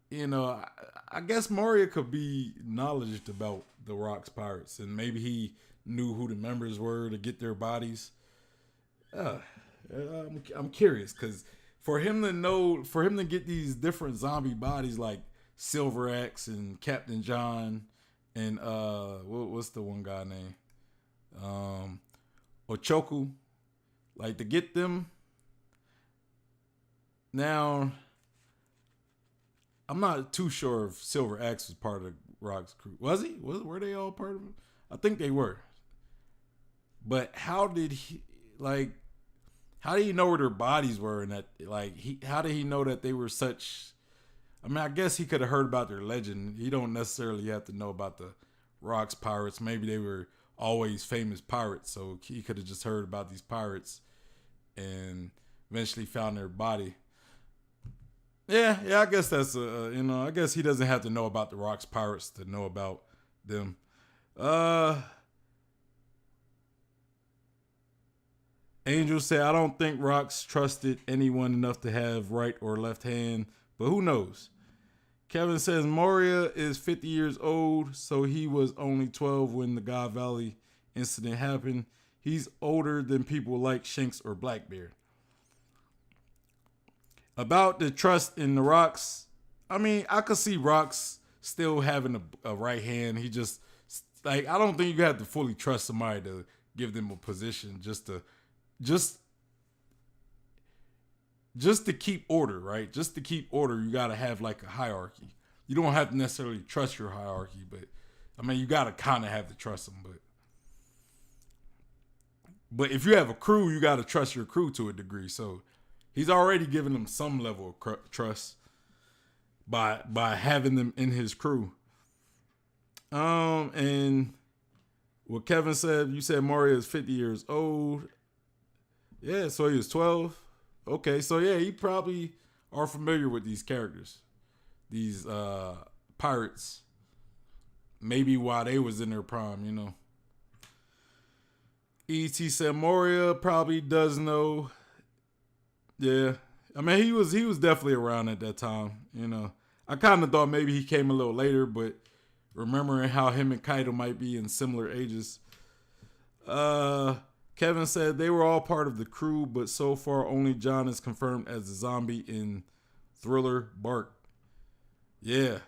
you know, I guess Moria could be knowledgeable about the Rock's Pirates, and maybe he knew who the members were to get their bodies. I'm curious because for him to get these different zombie bodies like Silver Axe and Captain John and what's the one guy name? Ochoku, like to get them. Now, I'm not too sure if Silver Axe was part of Rock's crew. Was he? Were they all part of it? I think they were. But how did he know where their bodies were, and that how did he know that they were such? I mean, I guess he could have heard about their legend. He don't necessarily have to know about the Rock's Pirates. Maybe they were always famous pirates, so he could have just heard about these pirates and eventually found their body. Yeah, I guess that's I guess he doesn't have to know about the Rock's Pirates to know about them. Angel said, I don't think Rocks trusted anyone enough to have right or left hand, but who knows? Kevin says Moria is 50 years old, so he was only 12 when the God Valley incident happened. He's older than people like Shanks or Blackbeard. About the trust in the Rocks, I mean, I could see Rocks still having a right hand. He just, I don't think you have to fully trust somebody to give them a position just to keep order, right? Just to keep order, you got to have like a hierarchy. You don't have to necessarily trust your hierarchy, but I mean, you got to kind of have to trust them. But if you have a crew, you got to trust your crew to a degree. So he's already given them some level of trust by having them in his crew. And what Kevin said, you said Moria is 50 years old. Yeah, so he was 12. Okay, so yeah, he probably are familiar with these characters, these pirates. Maybe while they was in their prime, you know. ET said Moria probably does know. Yeah, I mean he was definitely around at that time, you know. I kind of thought maybe he came a little later, but remembering how him and Kaido might be in similar ages. Kevin said they were all part of the crew, but so far only John is confirmed as a zombie in Thriller Bark. Yeah.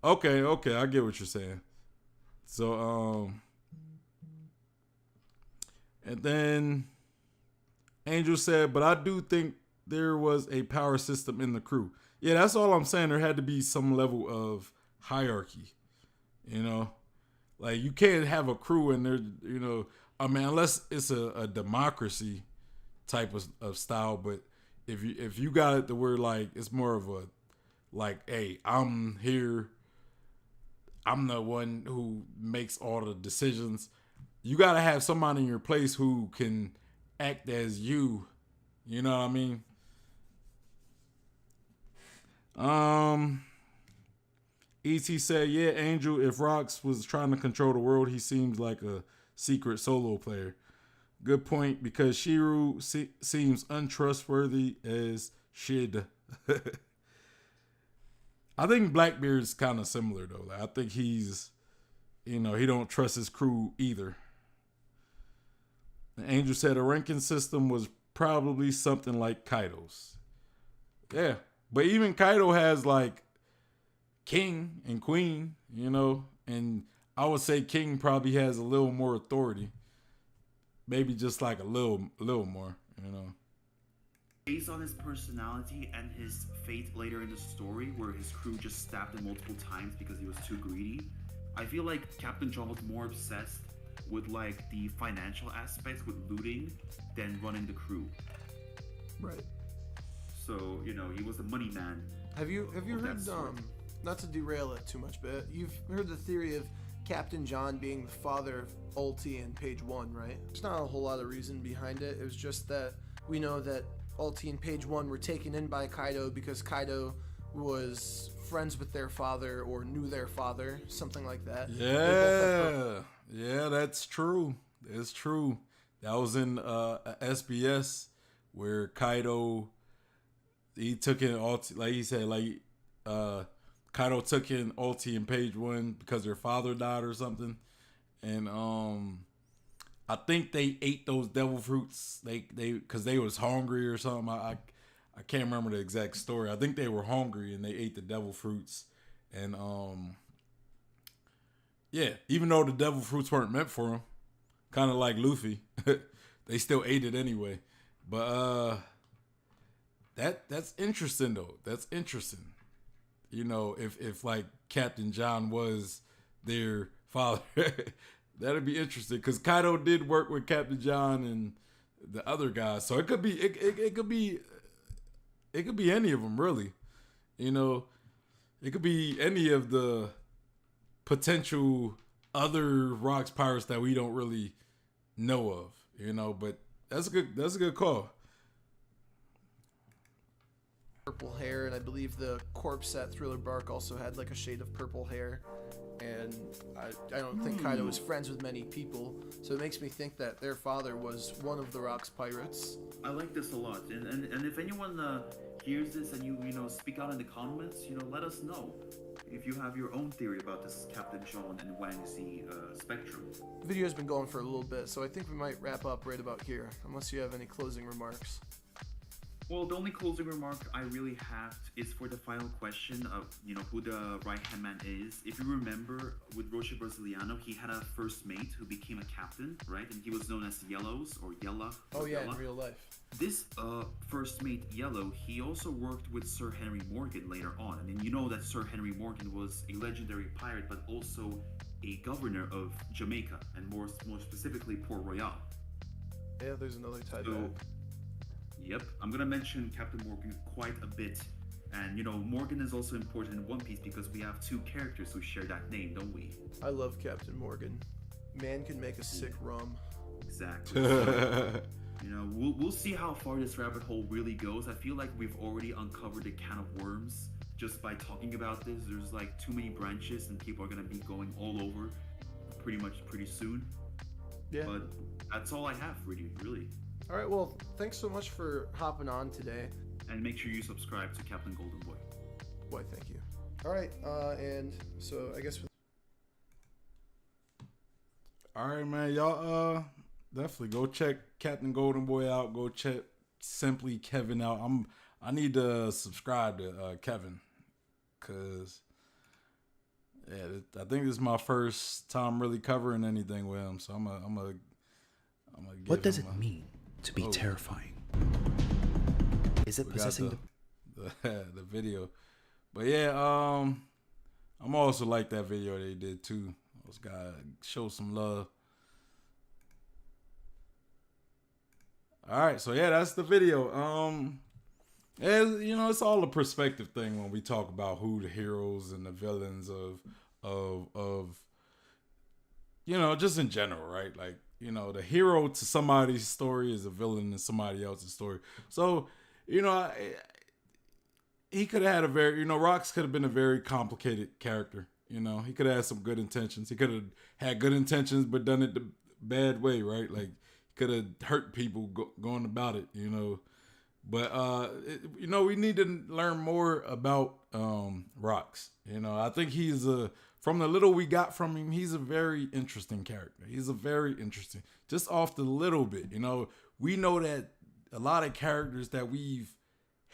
Okay, I get what you're saying. So, and then Angel said, but I do think there was a power system in the crew. Yeah, that's all I'm saying. There had to be some level of hierarchy, you know? Like, you can't have a crew and there, you know, I mean, unless it's a democracy type of style, but if you got it to where like it's more of a like, hey, I'm here, I'm the one who makes all the decisions. You gotta have somebody in your place who can act as you. You know what I mean? E.T. said, yeah, Angel, if Rox was trying to control the world, he seems like a secret solo player. Good point, because Shiru seems untrustworthy as shit. I think Blackbeard's kind of similar, though. Like, I think he's, he don't trust his crew either. And Angel said a ranking system was probably something like Kaido's. Yeah, but even Kaido has, like, King and Queen, and I would say King probably has a little more authority. Maybe just like a little more. Based on his personality and his fate later in the story, where his crew just stabbed him multiple times because he was too greedy, I feel like Captain John was more obsessed with like the financial aspects, with looting, than running the crew. Right. So he was the money man. Have you heard not to derail it too much, but you've heard the theory of Captain John being the father of Ulti in page 1, right? There's not a whole lot of reason behind it. It was just that we know that Ulti and page 1 were taken in by Kaido because Kaido was friends with their father or knew their father, something like that. Yeah, that's true. It's true. That was in SBS where Kaido, he took in Ulti, like he said, Kaido took in Ulti in page 1 because their father died or something. And I think they ate those devil fruits. They because they was hungry or something. I can't remember the exact story. I think they were hungry and they ate the devil fruits. And yeah, even though the devil fruits weren't meant for them, kind of like Luffy, they still ate it anyway. But that's interesting though. That's interesting. If like Captain John was their father. That'd be interesting because Kaido did work with Captain John and the other guys, so it could be any of them really. It could be any of the potential other Rocks pirates that we don't really know of. But that's a good call. Purple hair, and I believe the corpse at Thriller Bark also had like a shade of purple hair. And I don't think Kaido was friends with many people, so it makes me think that their father was one of the Rocks pirates. I like this a lot, and if anyone hears this and you speak out in the comments, let us know if you have your own theory about this Captain John and Wang Zi spectrum. The video's been going for a little bit, so I think we might wrap up right about here, unless you have any closing remarks. Well, the only closing remark I really have is for the final question of, who the right-hand man is. If you remember, with Roche Brasiliano, he had a first mate who became a captain, right? And he was known as Yellows, or Yella. Oh, yeah, Yella. in real life. This first mate, Yellow, he also worked with Sir Henry Morgan later on. And you know that Sir Henry Morgan was a legendary pirate, but also a governor of Jamaica, and more specifically, Port Royal. Yeah, there's another tie so, back. Yep, I'm gonna mention Captain Morgan quite a bit, and Morgan is also important in One Piece because we have two characters who share that name, don't we? I love Captain Morgan. Man can make a sick rum. Exactly. So, we'll see how far this rabbit hole really goes. I feel like we've already uncovered a can of worms just by talking about this. There's like too many branches, and people are gonna be going all over pretty soon. Yeah. But that's all I have for you, really. All right, well, thanks so much for hopping on today. And make sure you subscribe to Captain GoldenBoy. Boy, thank you. All right, and so I guess... All right, man, y'all definitely go check Captain GoldenBoy out. Go check Simply Kevin out. I need to subscribe to Kevin because I think this is my first time really covering anything with him. So I'm gonna What does it mean to be terrifying? Is it possessing the video? But yeah, I'm also like that video they did too. Those guys show some love. All right, so yeah, that's the video. And, you know, it's all a perspective thing when we talk about who the heroes and the villains of you know, just in general, right? Like, you know, the hero to somebody's story is a villain in somebody else's story. So, you know, he could have had a very, you know, Rox could have been a very complicated character. You know, he could have had some good intentions. He could have had good intentions, but done it the bad way, right? Like, he could have hurt people going about it, you know. But, you know, we need to learn more about Rox. You know, I think from the little we got from him, he's a very interesting character. He's a very interesting, just off the little bit, you know. We know that a lot of characters that we've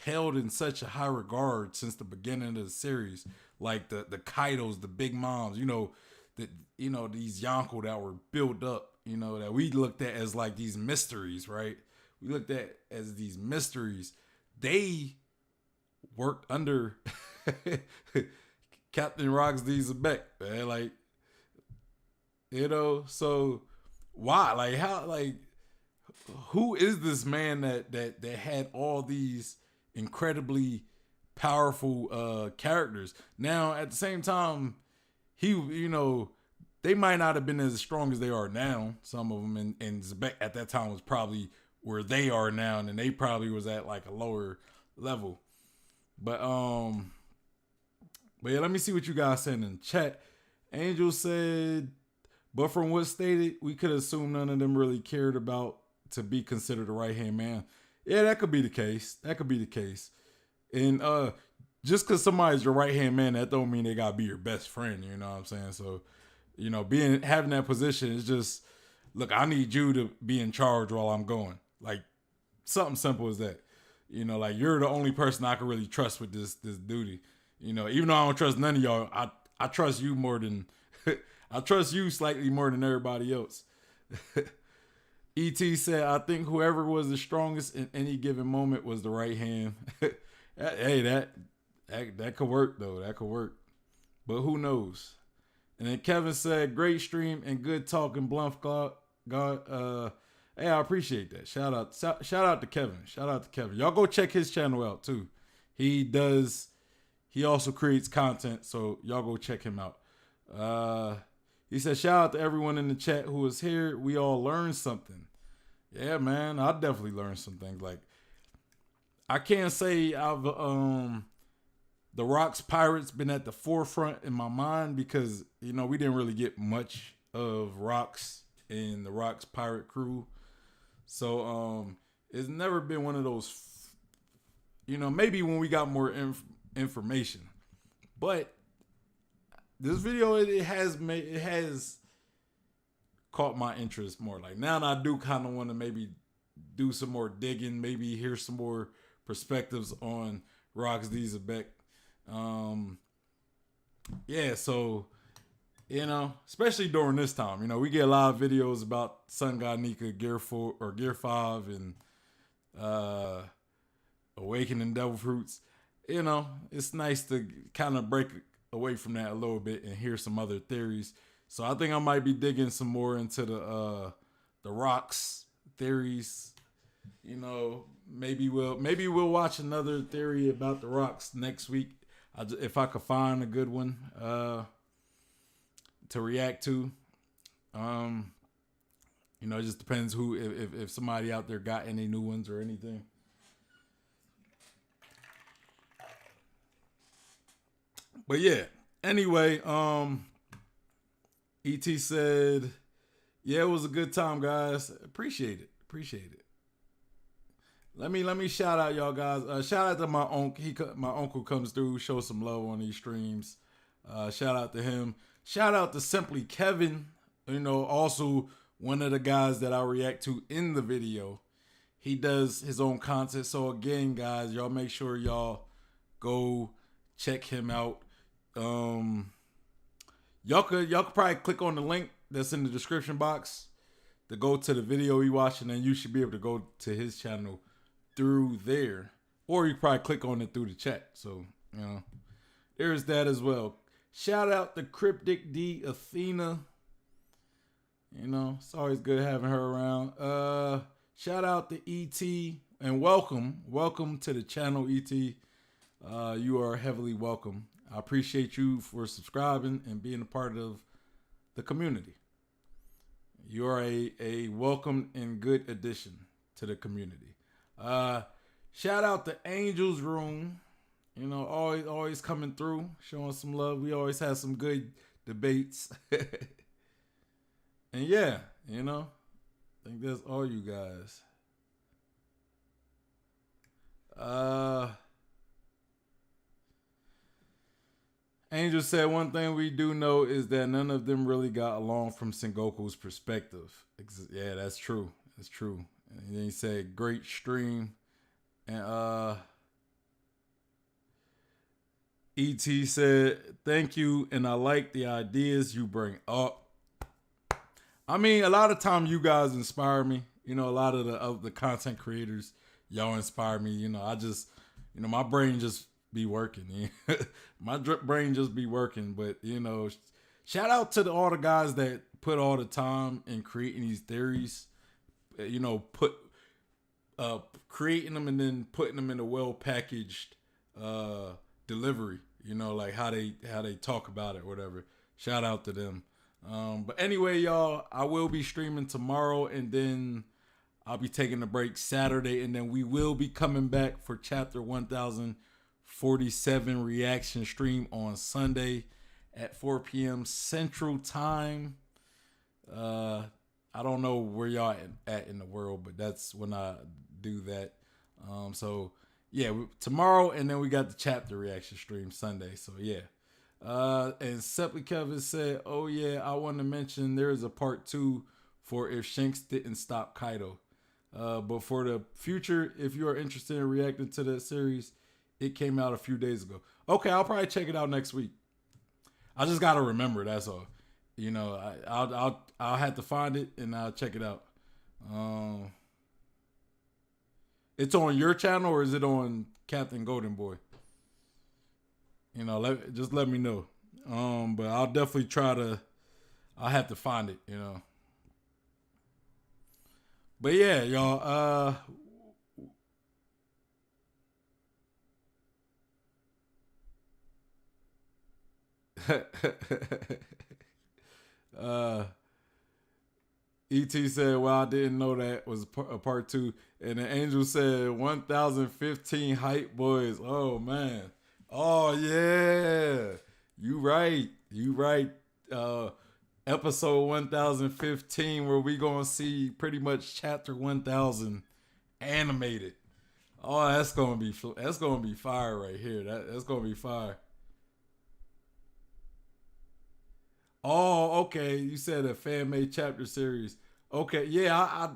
held in such a high regard since the beginning of the series, like the Kaidos, the Big Moms, you know, these Yonko that were built up, you know, that we looked at as like these mysteries, right? We looked at as these mysteries. They worked under Captain Roxy Xebec, man. Like, you know, so why? Like, how? Like, who is this man that had all these incredibly powerful characters? Now, at the same time, you know, they might not have been as strong as they are now. Some of them, and Xebec at that time was probably where they are now, and they probably was at like a lower level. But yeah, let me see what you guys said in chat. Angel said, but from what's stated, we could assume none of them really cared about to be considered a right-hand man. Yeah, that could be the case. That could be the case. And just because somebody's your right-hand man, that don't mean they gotta be your best friend, you know what I'm saying? So, you know, having that position is just, look, I need you to be in charge while I'm going. Like, something simple as that. You know, like, you're the only person I can really trust with this duty. You know, even though I don't trust none of y'all, I trust you more than I trust you slightly more than everybody else. E.T. said, I think whoever was the strongest in any given moment was the right hand. Hey, that could work though. That could work. But who knows? And then Kevin said, great stream and good talking, Bluff God. Hey, I appreciate that. Shout out to Kevin. Shout out to Kevin. Y'all go check his channel out too. He also creates content, so y'all go check him out. He said, shout out to everyone in the chat who was here. We all learned something. Yeah, man, I definitely learned some things. Like, I can't say I've the Rox Pirates been at the forefront in my mind because, you know, we didn't really get much of Rox in the Rox Pirate crew. So it's never been one of those, you know, maybe when we got more information. But this video, it has caught my interest more. Like, now I do kind of want to maybe do some more digging, maybe hear some more perspectives on Roxy Xebec. Yeah, so, you know, especially during this time, you know, we get a lot of videos about Sun God Nika Gear 4 or Gear 5 and Awakening Devil Fruits. You know, it's nice to kind of break away from that a little bit and hear some other theories. So I think I might be digging some more into the Rox theories. You know, maybe we'll watch another theory about the Rox next week. If I could find a good one to react to. You know, it just depends if somebody out there got any new ones or anything. But yeah, anyway, ET said, yeah, it was a good time, guys. Appreciate it. Let me shout out y'all guys. Shout out to my uncle. My uncle comes through, shows some love on these streams. Shout out to him. Shout out to Simply Kevin. You know, also one of the guys that I react to in the video. He does his own content. So again, guys, y'all make sure y'all go check him out. Y'all could probably click on the link that's in the description box to go to the video you watching, and you should be able to go to his channel through there, or you probably click on it through the chat. So, you know, there's that as well. Shout out to Cryptic D Athena. You know, it's always good having her around. Shout out to ET and welcome to the channel, ET. You are heavily welcome. I appreciate you for subscribing and being a part of the community. You are a welcome and good addition to the community. Shout out to Angel's Room. You know, always coming through, showing some love. We always have some good debates. And yeah, you know, I think that's all you guys. Angel said one thing we do know is that none of them really got along from Sengoku's perspective. Yeah, that's true. That's true. And then he said, great stream. And ET said, thank you, and I like the ideas you bring up. I mean, a lot of time you guys inspire me. You know, a lot of the content creators, y'all inspire me. You know, I just, you know, my brain just be working. My brain just be working. But, you know, shout out to all the guys that put all the time in creating these theories. You know, creating them and then putting them in a well-packaged delivery. You know, like how they talk about it or whatever. Shout out to them. But anyway, y'all, I will be streaming tomorrow, and then I'll be taking a break Saturday, and then we will be coming back for chapter 1047 reaction stream on Sunday at 4 p.m. Central Time. I don't know where y'all at in the world, but that's when I do that. So yeah, tomorrow, and then we got the chapter reaction stream Sunday. So yeah. And Sepli Kevin said, oh yeah, I want to mention there is a part 2 for if Shanks didn't stop Kaido. But for the future, if you are interested in reacting to that series, it came out a few days ago. Okay, I'll probably check it out next week. I just gotta remember, that's all. You know, I'll have to find it and I'll check it out. It's on your channel or is it on Captain GoldenBoy? You know, just let me know. But I'll definitely I'll have to find it, you know. But yeah, y'all, ET said, well, I didn't know that was a part 2. And the Angel said 1015 hype boys. Oh man. Oh yeah, you right. Episode 1015, where we gonna see pretty much chapter 1000 animated. Oh, that's gonna be fire right here. That's gonna be fire. Oh, okay. You said a fan made chapter series. Okay, yeah,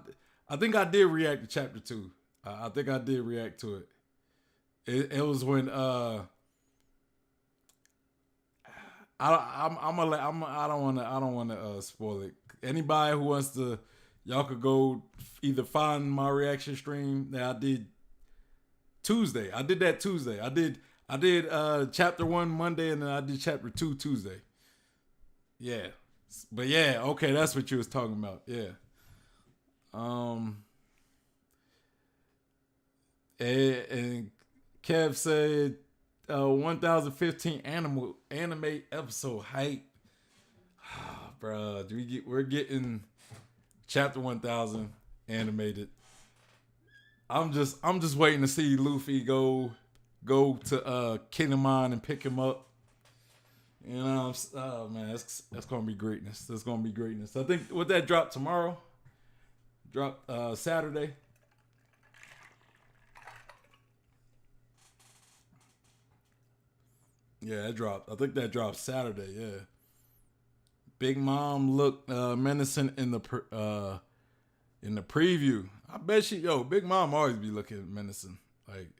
I think I did react to chapter 2. I think I did react to it. It was when I don't want to spoil it. Anybody who wants to, y'all could go either find my reaction stream that I did Tuesday. I did that Tuesday. I did chapter 1 Monday, and then I did chapter 2 Tuesday. Yeah. But yeah, okay, that's what you was talking about. Yeah. And Kev said 1015 anime episode hype. Bruh, we're getting chapter 1000 animated. I'm just waiting to see Luffy go to Kinemon and pick him up. You know, oh man, that's gonna be greatness. That's gonna be greatness. I think would that drop tomorrow? Drop Saturday. Yeah, it dropped. I think that dropped Saturday. Yeah. Big Mom looked menacing in the preview. I bet Big Mom always be looking menacing. Like,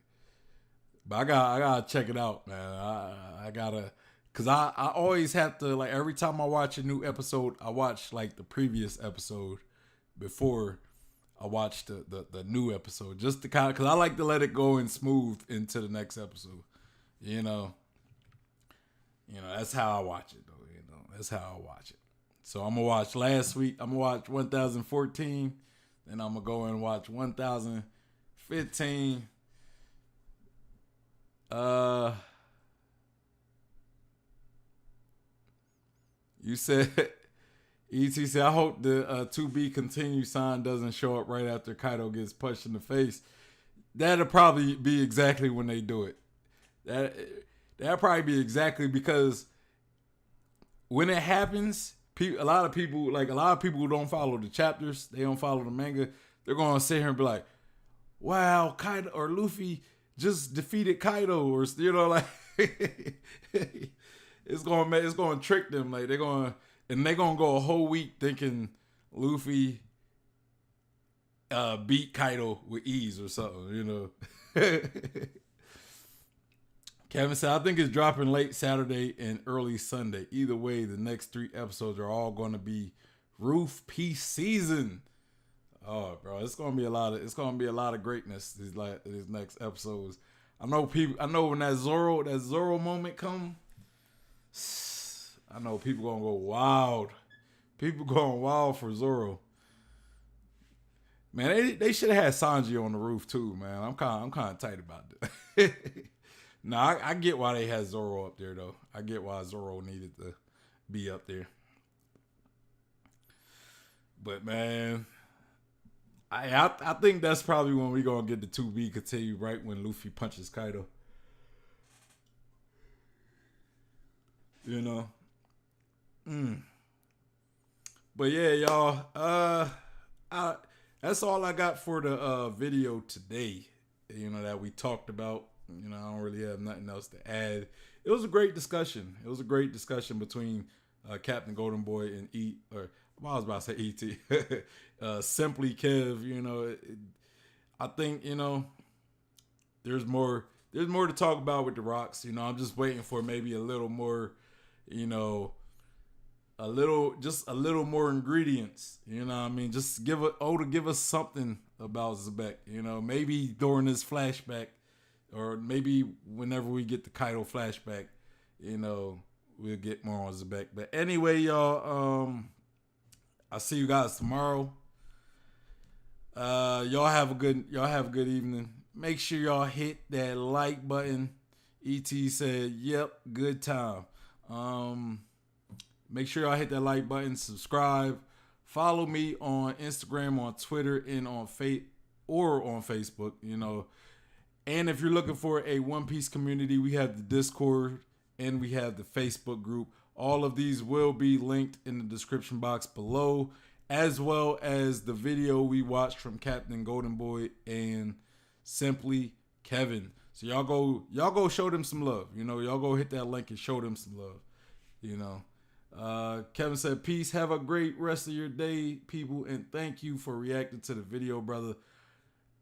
but I gotta check it out, man. I gotta. Cause I always have to, like, every time I watch a new episode, I watch like the previous episode before I watch the new episode, just to kind of, cause I like to let it go and smooth into the next episode. You know, that's how I watch it though. You know, that's how I watch it. So I'm gonna watch last week. I'm gonna watch 1014, then I'm gonna go and watch 1015, 15. You said ET said, I hope the to be continued sign doesn't show up right after Kaido gets punched in the face. That'll probably be exactly when they do it. That'll probably be exactly because when it happens, a lot of people who don't follow the chapters, they don't follow the manga, they're gonna sit here and be like, wow, Kaido or Luffy just defeated Kaido, or like it's gonna trick them. Like they're gonna go a whole week thinking Luffy beat Kaido with ease or something, Kevin said, I think it's dropping late Saturday and early Sunday. Either way, the next 3 episodes are all going to be Roof Peace season. Oh, bro, it's gonna be a lot of greatness these next episodes. I know when that Zoro moment come, I know people gonna go wild. People going wild for Zoro. Man, they should have had Sanji on the roof too, man. I'm kind of tight about that. Nah, I get why they had Zoro up there though. I get why Zoro needed to be up there. But man, I think that's probably when we gonna get the 2B continue, right when Luffy punches Kaido. But yeah, y'all. That's all I got for the video today. That we talked about. I don't really have nothing else to add. It was a great discussion. It was a great discussion between Captain GoldenBoy and I was about to say E.T. Simply Kev. I think there's more to talk about with the Rocks. I'm just waiting for maybe a little more, a little more ingredients. Just give us something about Xebec. Maybe during this flashback, or maybe whenever we get the Kaido flashback, we'll get more on Xebec. But anyway, y'all, I'll see you guys tomorrow. Y'all have a good evening. Make sure y'all hit that like button. ET said, "Yep, good time." Make sure y'all hit that like button, subscribe, follow me on Instagram, on Twitter, and on Facebook. And if you're looking for a One Piece community, we have the Discord and we have the Facebook group. All of these will be linked in the description box below, as well as the video we watched from Captain GoldenBoy and Simply Kevin. So y'all go show them some love. Y'all go hit that link and show them some love. Kevin said, peace. Have a great rest of your day, people, and thank you for reacting to the video, brother.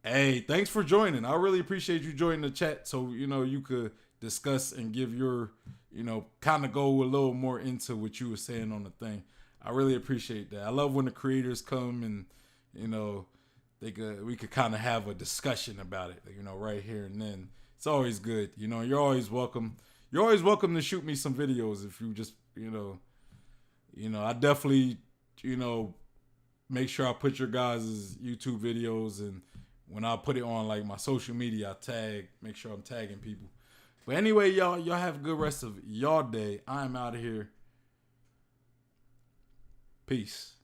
Hey, thanks for joining. I really appreciate you joining the chat so, you could discuss and give your, kind of go a little more into what you were saying on the thing. I really appreciate that. I love when the creators come and, we could kind of have a discussion about it, right here and then. It's always good. You're always welcome. You're always welcome to shoot me some videos if you just, I definitely, make sure I put your guys' YouTube videos, and when I put it on like my social media, make sure I'm tagging people. But anyway, y'all have a good rest of y'all day. I'm out of here. Peace.